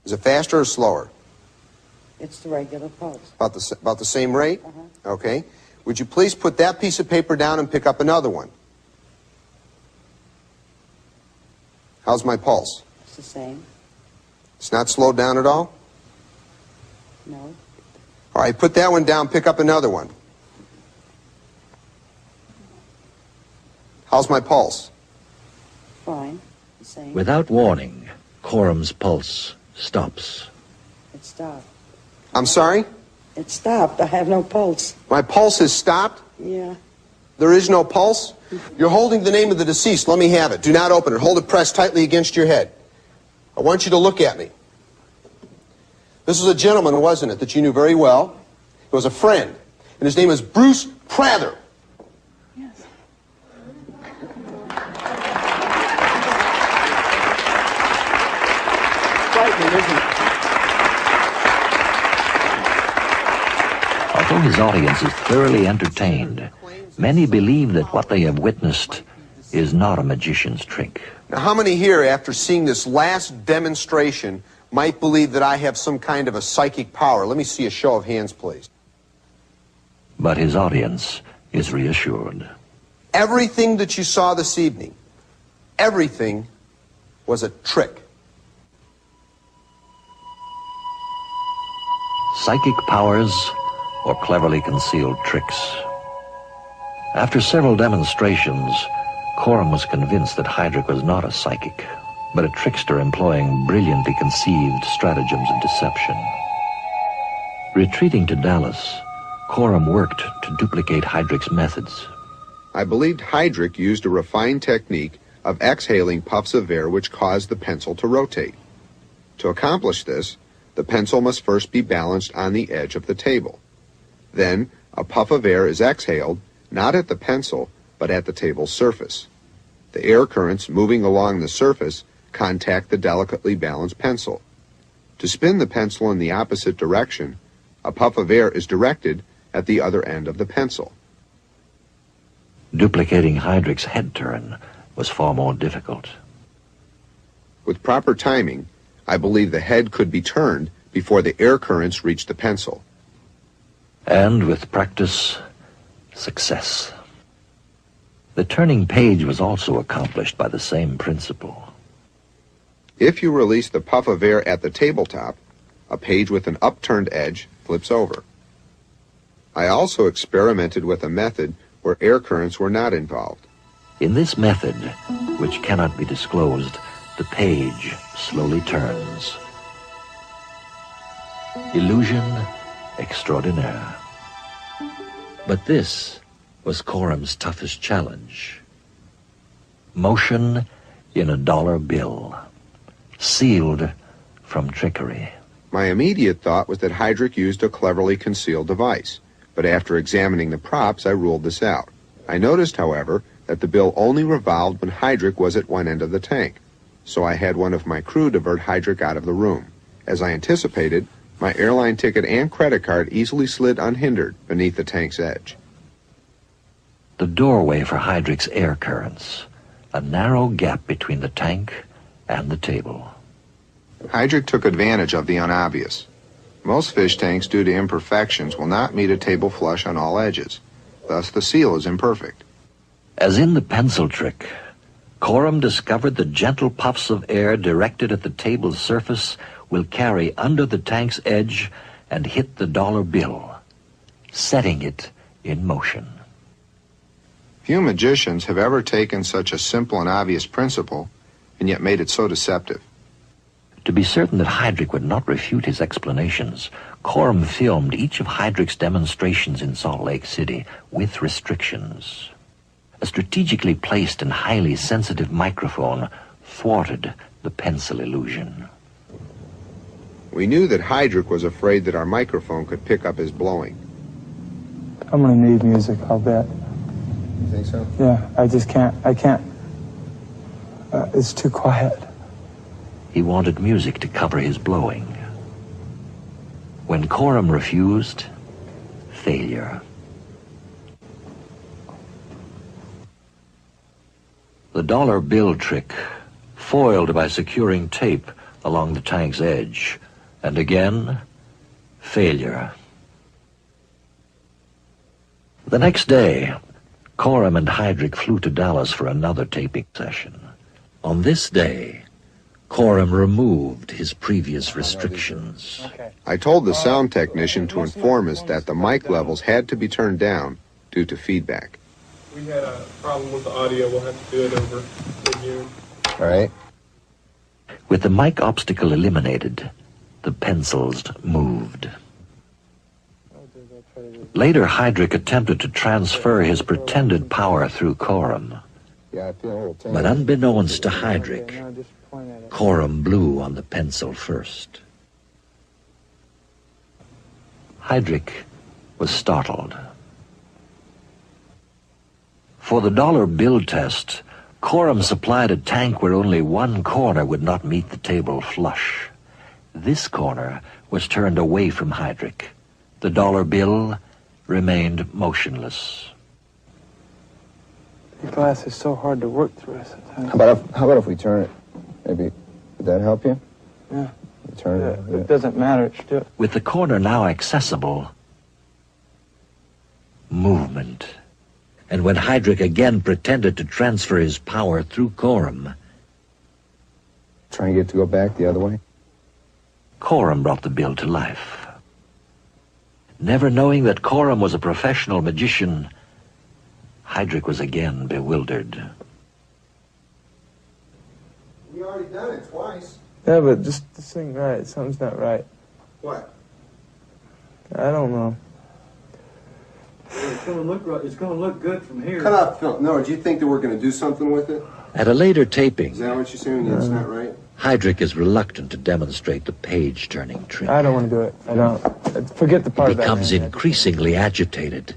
Is it faster or slower? It's the regular pulse. About the same rate? Okay. Would you please put that piece of paper down and pick up another one? How's my pulse? It's the same. It's not slowed down at all? No. All right, put that one down, pick up another one. How's my pulse? Fine. The same. Without warning, Coram's pulse stops. It stopped. I'm sorry? It stopped. I have no pulse. My pulse has stopped? Yeah. There is no pulse? You're holding the name of the deceased. Let me have it. Do not open it. Hold it pressed tightly against your head. I want you to look at me. This was a gentleman, wasn't it, that you knew very well? He was a friend. And his name is Bruce Prather. Yes. Frightening, isn't it? Although his audience is thoroughly entertained, many believe that what they have witnessed is not a magician's trick. Now, how many here, after seeing this last demonstration, might believe that I have some kind of a psychic power? Let me see a show of hands, please. But his audience is reassured. Everything that you saw this evening, everything was a trick. Psychic powers or cleverly concealed tricks. After several demonstrations, Coram was convinced that Heydrich was not a psychic, but a trickster employing brilliantly conceived stratagems of deception. Retreating to Dallas, Coram worked to duplicate Heydrich's methods. I believed Heydrich used a refined technique of exhaling puffs of air which caused the pencil to rotate. To accomplish this, the pencil must first be balanced on the edge of the table. Then, a puff of air is exhaled, not at the pencil, but at the table's surface. The air currents moving along the surface contact the delicately balanced pencil. To spin the pencil in the opposite direction, a puff of air is directed at the other end of the pencil. Duplicating Heydrich's head turn was far more difficult. With proper timing, I believe the head could be turned before the air currents reach the pencil. And with practice, success. The turning page was also accomplished by the same principle. If you release the puff of air at the tabletop, a page with an upturned edge flips over. I also experimented with a method where air currents were not involved. In this method, which cannot be disclosed, the page slowly turns. Illusion extraordinaire. But this was Coram's toughest challenge. Motion in a dollar bill, sealed from trickery. My immediate thought was that Heydrich used a cleverly concealed device, but after examining the props, I ruled this out. I noticed, however, that the bill only revolved when Heydrich was at one end of the tank, so I had one of my crew divert Heydrich out of the room. As I anticipated, my airline ticket and credit card easily slid unhindered beneath the tank's edge. The doorway for Heydrich's air currents, a narrow gap between the tank and the table. Heydrich took advantage of the unobvious. Most fish tanks, due to imperfections, will not meet a table flush on all edges. Thus, the seal is imperfect. As in the pencil trick, Coram discovered that gentle puffs of air directed at the table's surface will carry under the tank's edge and hit the dollar bill, setting it in motion. Few magicians have ever taken such a simple and obvious principle and yet made it so deceptive. To be certain that Heydrich would not refute his explanations, Coram filmed each of Heydrich's demonstrations in Salt Lake City with restrictions. A strategically placed and highly sensitive microphone thwarted the pencil illusion. We knew that Heydrich was afraid that our microphone could pick up his blowing. I'm gonna need music, I'll bet. You think so? Yeah, I just can't, it's too quiet. He wanted music to cover his blowing. When Coram refused, failure. The dollar bill trick, foiled by securing tape along the tank's edge, and again, failure. The next day, Coram and Heydrich flew to Dallas for another taping session. On this day, Coram removed his previous restrictions. I told the sound technician to inform us that the mic levels had to be turned down due to feedback. We had a problem with the audio, we'll have to do it over again. All right. With the mic obstacle eliminated, the pencils moved. Later, Heydrich attempted to transfer his pretended power through Coram. But unbeknownst to Heydrich, Coram blew on the pencil first. Heydrich was startled. For the dollar bill test, Coram supplied a tank where only one corner would not meet the table flush. This corner was turned away from Heydrich. The dollar bill remained motionless. The glass is so hard to work through sometimes. How about if we turn it? Maybe, would that help you? Yeah. Turn it. It doesn't matter, still. With the corner now accessible, movement. And when Heydrich again pretended to transfer his power through Coram, Try and get it to go back the other way? Coram brought the bill to life. Never knowing that Coram was a professional magician, Heydrich was again bewildered. We already done it twice. Yeah, but just sing right. Something's not right. What? I don't know. It's going to look good from here. Cut off film. No, do you think that we're going to do something with it? At a later taping, Is that what you're saying? It's not right? Heydrich is reluctant to demonstrate the page-turning trick. I don't want to do it. I don't. Forget the part He about becomes man. increasingly agitated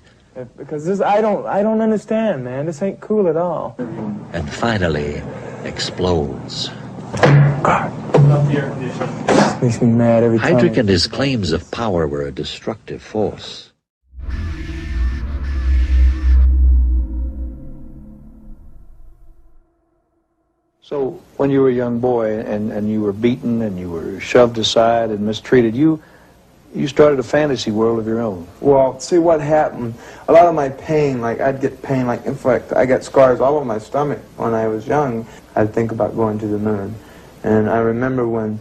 Because this, I don't understand, man. This ain't cool at all. and finally explodes. This makes me mad every time. Heydrich and his claims of power were a destructive force. So when you were a young boy and you were beaten and you were shoved aside and mistreated, you started a fantasy world of your own. Well, see what happened. A lot of my pain, like I'd get pain, like in fact, I got scars all over my stomach when I was young. I'd think about going to the moon. And I remember when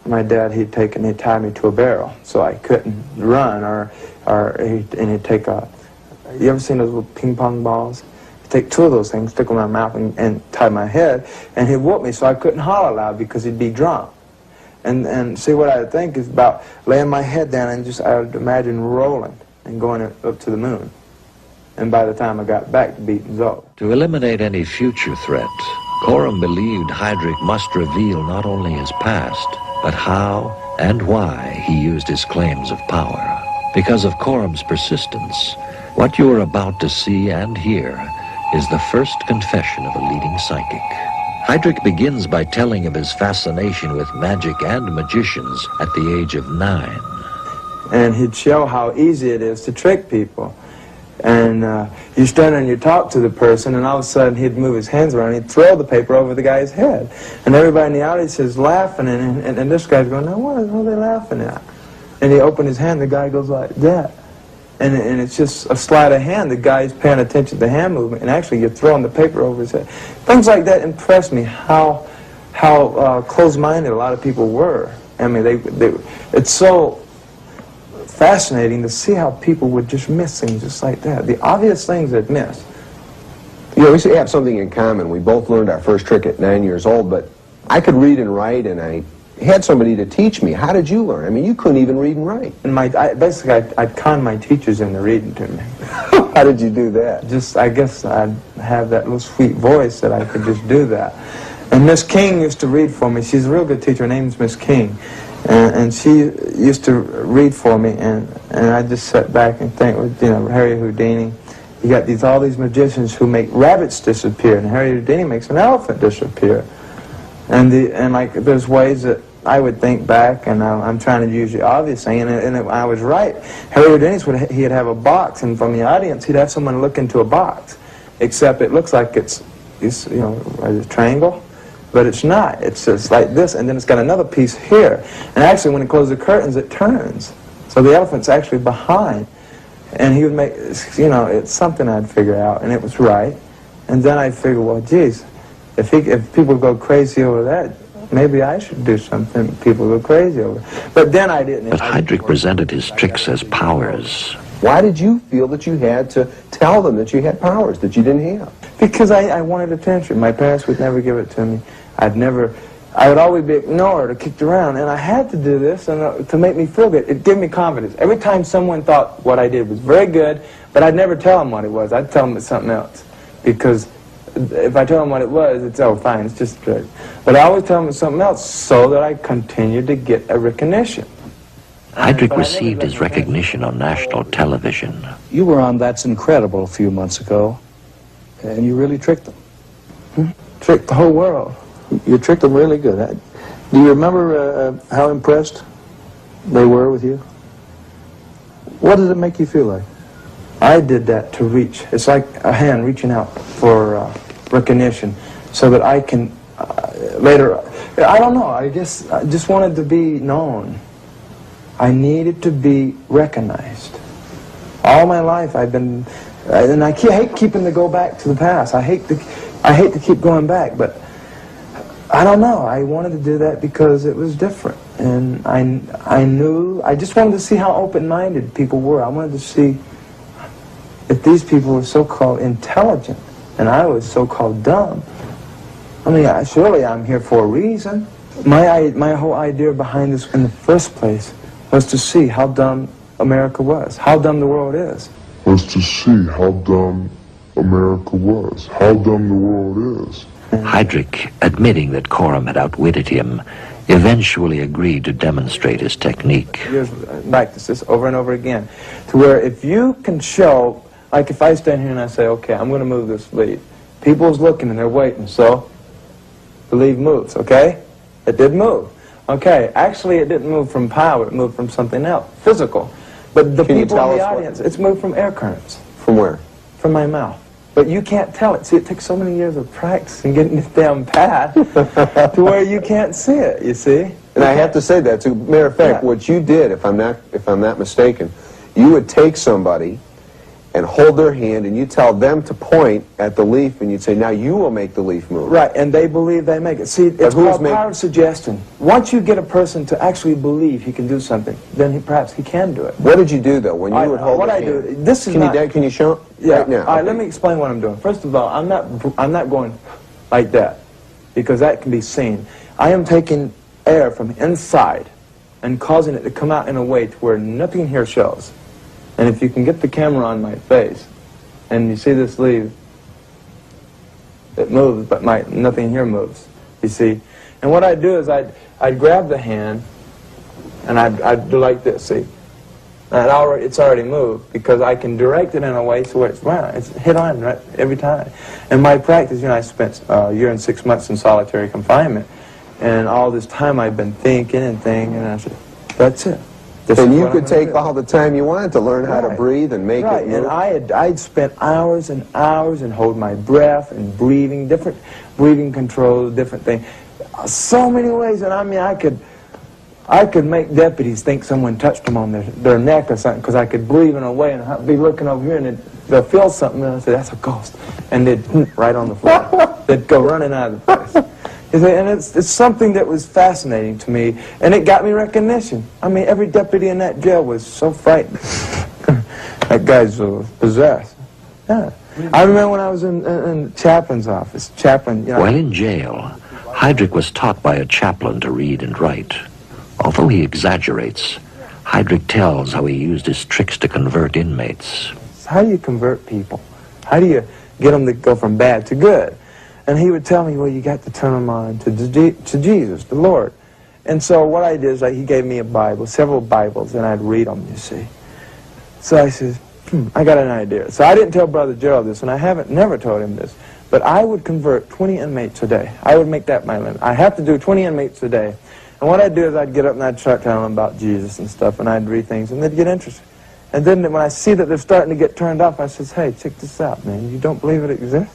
my dad, he'd tied me to a barrel so I couldn't run, and he'd take you ever seen those little ping pong balls? He'd take two of those things, stick them in my mouth and tie my head, and he'd whoop me so I couldn't holler loud because he'd be drunk. And see what I think is about laying my head down and just, I would imagine rolling and going up to the moon. And by the time I got back, the beating's over. To eliminate any future threat, Coram believed Heydrich must reveal not only his past, but how and why he used his claims of power. Because of Coram's persistence, what you are about to see and hear is the first confession of a leading psychic. Heydrich begins by telling of his fascination with magic and magicians at the age of 9. And he'd show how easy it is to trick people. And you stand there and you talk to the person, and all of a sudden he'd move his hands around and he'd throw the paper over the guy's head. And everybody in the audience is laughing, and this guy's going, now what are they laughing at? And he opened his hand, the guy goes like that. And it's just a sleight of hand. The guy's paying attention to the hand movement, and actually you're throwing the paper over his head. Things like that impressed me, how close-minded a lot of people were. I mean, it's so fascinating to see how people would just miss things just like that. The obvious things they'd miss. You know, we have something in common. We both learned our first trick at 9 years old, but I could read and write, and I had somebody to teach me. How did you learn? I mean, you couldn't even read and write. And I'd con my teachers into reading to me. How did you do that? Just, I guess I'd have that little sweet voice that I could just do that. And Miss King used to read for me. She's a real good teacher. Her name's Miss King. And she used to read for me, and I just sat back and think, you know, Harry Houdini. You got all these magicians who make rabbits disappear, and Harry Houdini makes an elephant disappear. And like there's ways that I would think back, and I'm trying to use the obvious thing, and I was right. Harry Houdini's he'd have a box, and from the audience he'd have someone look into a box, except it looks like it's you know, a triangle. But it's not. It's just like this, and then it's got another piece here. And actually, when it closes the curtains, it turns. So the elephant's actually behind. And he would make, you know, it's something I'd figure out, and it was right. And then I'd figure, well, geez, if people go crazy over that, maybe I should do something people go crazy over. But then I didn't. But Heydrich presented his tricks as powers. Why did you feel that you had to tell them that you had powers that you didn't have? Because I wanted attention. My parents would never give it to me. I would always be ignored or kicked around, and I had to do this to make me feel good. It gave me confidence. Every time someone thought what I did was very good, but I'd never tell them what it was. I'd tell them it's something else. Because if I tell them what it was, it's, oh, fine, it's just good. But I always tell them it's something else so that I continued to get a recognition. Heydrich received his recognition on national television. You were on That's Incredible a few months ago, and you really tricked them. Tricked the whole world. You tricked them really good. Do you remember how impressed they were with you? What did it make you feel like? I did that to reach. It's like a hand reaching out for recognition so that I can later, I don't know, I guess I just wanted to be known. I needed to be recognized. All my life I've been, and I hate keeping to go back to the past. I hate to keep going back, but I don't know. I wanted to do that because it was different. And I just wanted to see how open-minded people were. I wanted to see if these people were so-called intelligent and I was so-called dumb. I mean, surely I'm here for a reason. My whole idea behind this in the first place was to see how dumb America was, how dumb the world is. was to see how dumb America was, how dumb the world is. Heydrich, admitting that Coram had outwitted him, eventually agreed to demonstrate his technique. Years practice this over and over again, to where if you can show, like if I stand here and I say, okay, I'm going to move this lead. People's looking and they're waiting, so the lead moves, okay? It did move. Okay, actually it didn't move from power, it moved from something else, physical. But the people in the audience, it's moved from air currents. From where? From my mouth. But you can't tell it. See, it takes so many years of practice and getting this damn path to where you can't see it, you see? And I have to say that, too. Matter of fact, what you did, if I'm not mistaken, you would take somebody and hold their hand, and you tell them to point at the leaf, and you'd say, now you will make the leaf move. Right, and they believe they make it. See, it's called power of suggestion. Once you get a person to actually believe he can do something, then perhaps he can do it. What did you do, though, when you would hold what their I hand? do, this is Can you show yeah, right now? all right, let me explain what I'm doing. First of all, I'm not going like that, because that can be seen. I am taking air from inside and causing it to come out in a way to where nothing here shows. And if you can get the camera on my face, and you see this leaf, it moves, but nothing here moves, you see. And what I'd do is I'd grab the hand, and I'd do like this, see. And it's already moved, because I can direct it in a way so it's round. It's hit on right every time. And my practice, I spent a year and 6 months in solitary confinement, and all this time I've been thinking, and I said, that's it. And you could take all the time you wanted to learn how to breathe and make it move. And I'd spent hours and hours and hold my breath and breathing, different breathing controls, different things. So many ways, and I could make deputies think someone touched them on their neck or something, because I could breathe in a way, and I'd be looking over here, and they'll feel something, and I'd say, that's a ghost. And they'd right on the floor. They'd go running out of the place. And it's something that was fascinating to me, and it got me recognition. I mean, every deputy in that jail was so frightened. That guy's possessed. Yeah. I remember when I was in the chaplain's office. While in jail, Heydrich was taught by a chaplain to read and write. Although he exaggerates, Heydrich tells how he used his tricks to convert inmates. How do you convert people? How do you get them to go from bad to good? And he would tell me, well, you got to turn them on to Jesus, the Lord. And so what I did is he gave me a Bible, several Bibles, and I'd read them, you see. So I said, I got an idea. So I didn't tell Brother Gerald this, and I never told him this, but I would convert 20 inmates a day. I would make that my limit. I have to do 20 inmates a day. And what I'd do is I'd get up and I'd start telling them about Jesus and stuff, and I'd read things, and they'd get interested. And then when I see that they're starting to get turned off, I says, hey, check this out, man. You don't believe it exists?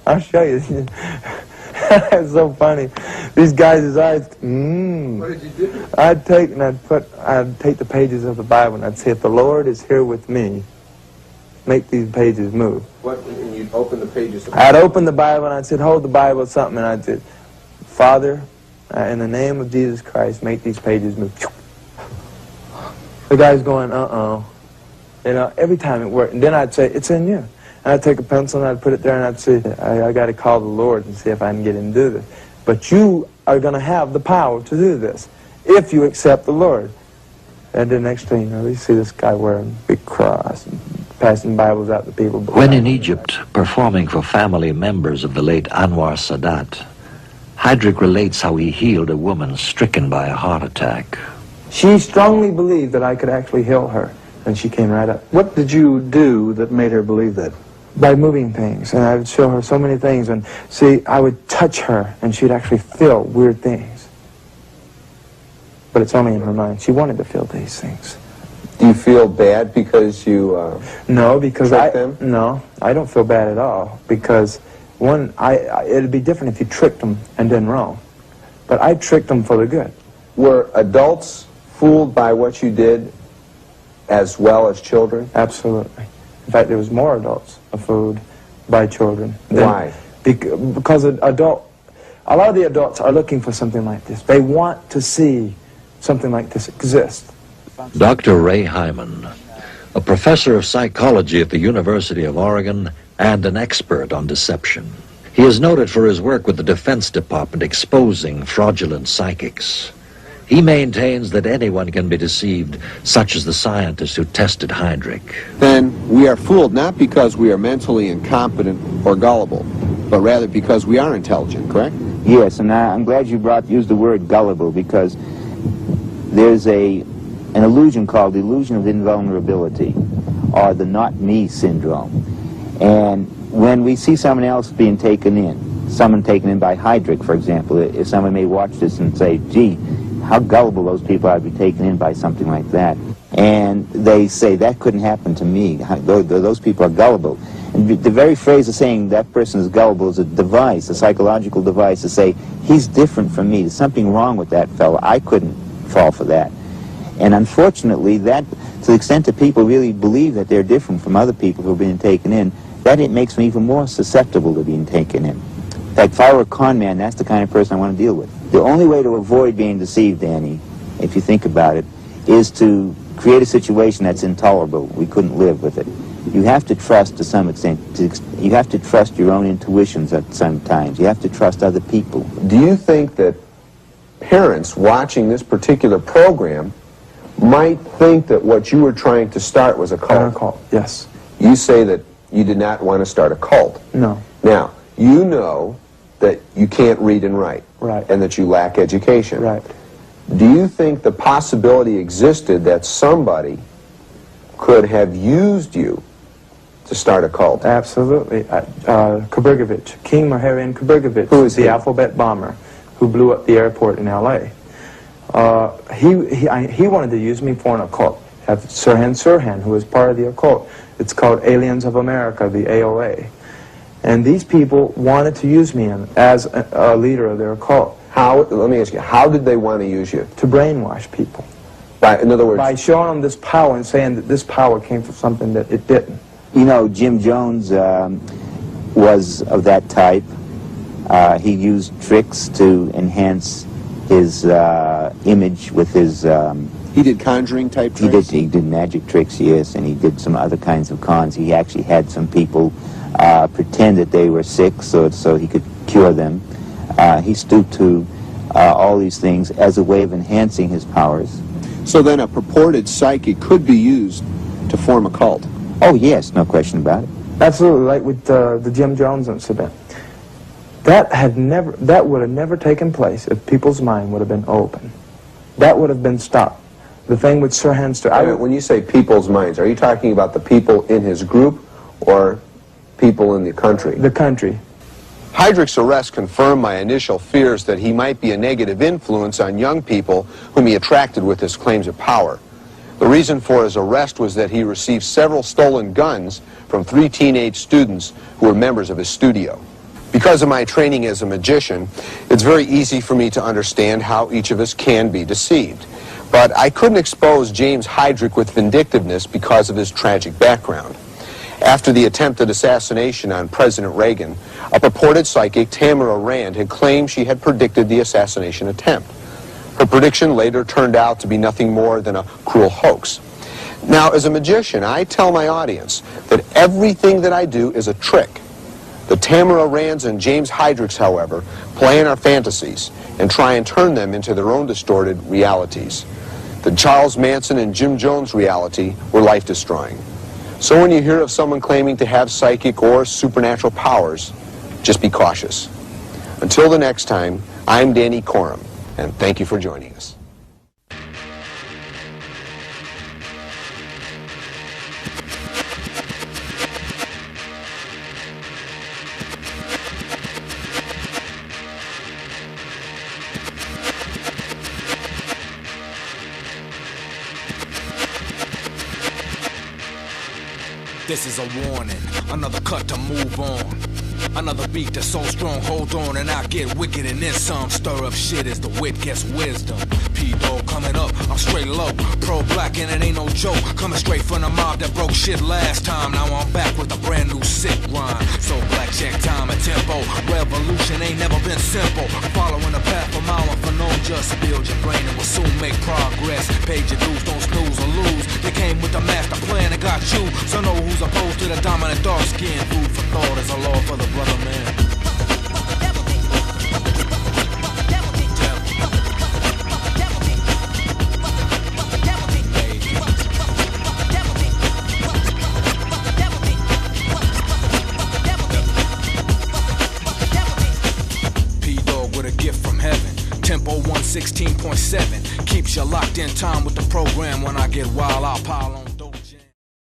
I'll show you. It's so funny. These guys' eyes, What did you do? I'd take the pages of the Bible and I'd say, if the Lord is here with me, make these pages move. And you'd open the pages of I'd open the Bible and I'd say, hold the Bible or something, and I'd say, Father, in the name of Jesus Christ, make these pages move. The guy's going, every time it worked. And then I'd say, it's in you. And I'd take a pencil and I'd put it there and I'd say, I got to call the Lord and see if I can get him to do this. But you are going to have the power to do this if you accept the Lord. And the next thing you know, you see this guy wearing a big cross and passing Bibles out to people. When in Egypt, performing for family members of the late Anwar Sadat, Heydrich relates how he healed a woman stricken by a heart attack. She strongly believed that I could actually heal her, and she came right up. What did you do that made her believe that? By moving things, and I would show her so many things, and see, I would touch her, and she'd actually feel weird things. But it's only in her mind. She wanted to feel these things. Do you feel bad because you No, because tricked them? No, I don't feel bad at all, because it'd be different if you tricked them and done wrong. But I tricked them for the good. Were adults fooled by what you did as well as children? Absolutely. In fact, there was more adults fooled by children. Why? Because a lot of the adults are looking for something like this. They want to see something like this exist. Dr. Ray Hyman, a professor of psychology at the University of Oregon and an expert on deception. He is noted for his work with the Defense Department exposing fraudulent psychics. He maintains that anyone can be deceived, such as the scientist who tested Heydrich. Then we are fooled not because we are mentally incompetent or gullible, but rather because we are intelligent, correct? Yes, and I'm glad you used the word gullible, because there's an illusion called the illusion of invulnerability, or the not me syndrome. And when we see someone else being taken in, someone taken in by Heydrich, for example, if someone may watch this and say, gee, how gullible those people are to be taken in by something like that. And they say, that couldn't happen to me. Those people are gullible. And the very phrase of saying that person is gullible is a device, a psychological device to say, he's different from me. There's something wrong with that fellow. I couldn't fall for that. And unfortunately, that, to the extent that people really believe that they're different from other people who are being taken in, that it makes me even more susceptible to being taken in. In fact, if I were a con man, that's the kind of person I want to deal with. The only way to avoid being deceived, Danny, if you think about it, is to create a situation that's intolerable. We couldn't live with it. You have to trust to some extent. You have to trust your own intuitions at some times. You have to trust other people. Do you think that parents watching this particular program might think that what you were trying to start was a cult? A cult, yes. You say that you did not want to start a cult. No. Now, you know that you can't read and write. Right. And that you lack education. Right. Do you think the possibility existed that somebody could have used you to start a cult? Absolutely. Kaburgovich, King Maharian Kaburgovich, who is the he? alphabet bomber who blew up the airport in L.A. He wanted to use me for an occult. Have Sirhan Sirhan, who is part of the occult. It's called Aliens of America, the AOA. And these people wanted to use me as a leader of their occult. How, let me ask you, how did they want to use you? To brainwash people. In other words? By showing them this power and saying that this power came from something that it didn't. You know, Jim Jones was of that type. He used tricks to enhance his image with his... he did conjuring type tricks? He did magic tricks, yes, and he did some other kinds of cons. He actually had some people pretend that they were sick so he could cure them. He stooped to all these things as a way of enhancing his powers. So then a purported psychic could be used to form a cult? Oh, yes, no question about it. Absolutely, like with the Jim Jones incident. That would have never taken place if people's mind would have been open. That would have been stopped. The thing with Sirhan Sirhan... When you say people's minds, are you talking about the people in his group or people in the country? The country. Heydrich's arrest confirmed my initial fears that he might be a negative influence on young people whom he attracted with his claims of power. The reason for his arrest was that he received several stolen guns from 3 teenage students who were members of his studio. Because of my training as a magician, it's very easy for me to understand how each of us can be deceived. But I couldn't expose James Heydrich with vindictiveness because of his tragic background. After the attempted assassination on President Reagan, a purported psychic, Tamara Rand, had claimed she had predicted the assassination attempt. Her prediction later turned out to be nothing more than a cruel hoax. Now, as a magician, I tell my audience that everything that I do is a trick. The Tamara Rands and James Heydrichs, however, play in our fantasies and try and turn them into their own distorted realities. The Charles Manson and Jim Jones reality were life-destroying. So when you hear of someone claiming to have psychic or supernatural powers, just be cautious. Until the next time, I'm Danny Corum, and thank you for joining us. This is a warning, another cut to move on. Another beat that's so strong, hold on and I get wicked and then some. Stir up shit as the wit gets wisdom. P-Dog coming up, I'm straight low. Pro-black and it ain't no joke. Coming straight from the mob that broke shit last time. Now I'm back with a brand new sick rhyme. So black check time and tempo. Revolution ain't never been simple. Following the path of mile for no just build your brain and we'll soon make progress. Pay your dues, don't snooze or lose. They came with the master plan and got you. So know who's opposed to the dominant dark skin. Food for thought is a law for the brother man. 16.7 keeps you locked in time with the program. When I get wild, I'll pile on.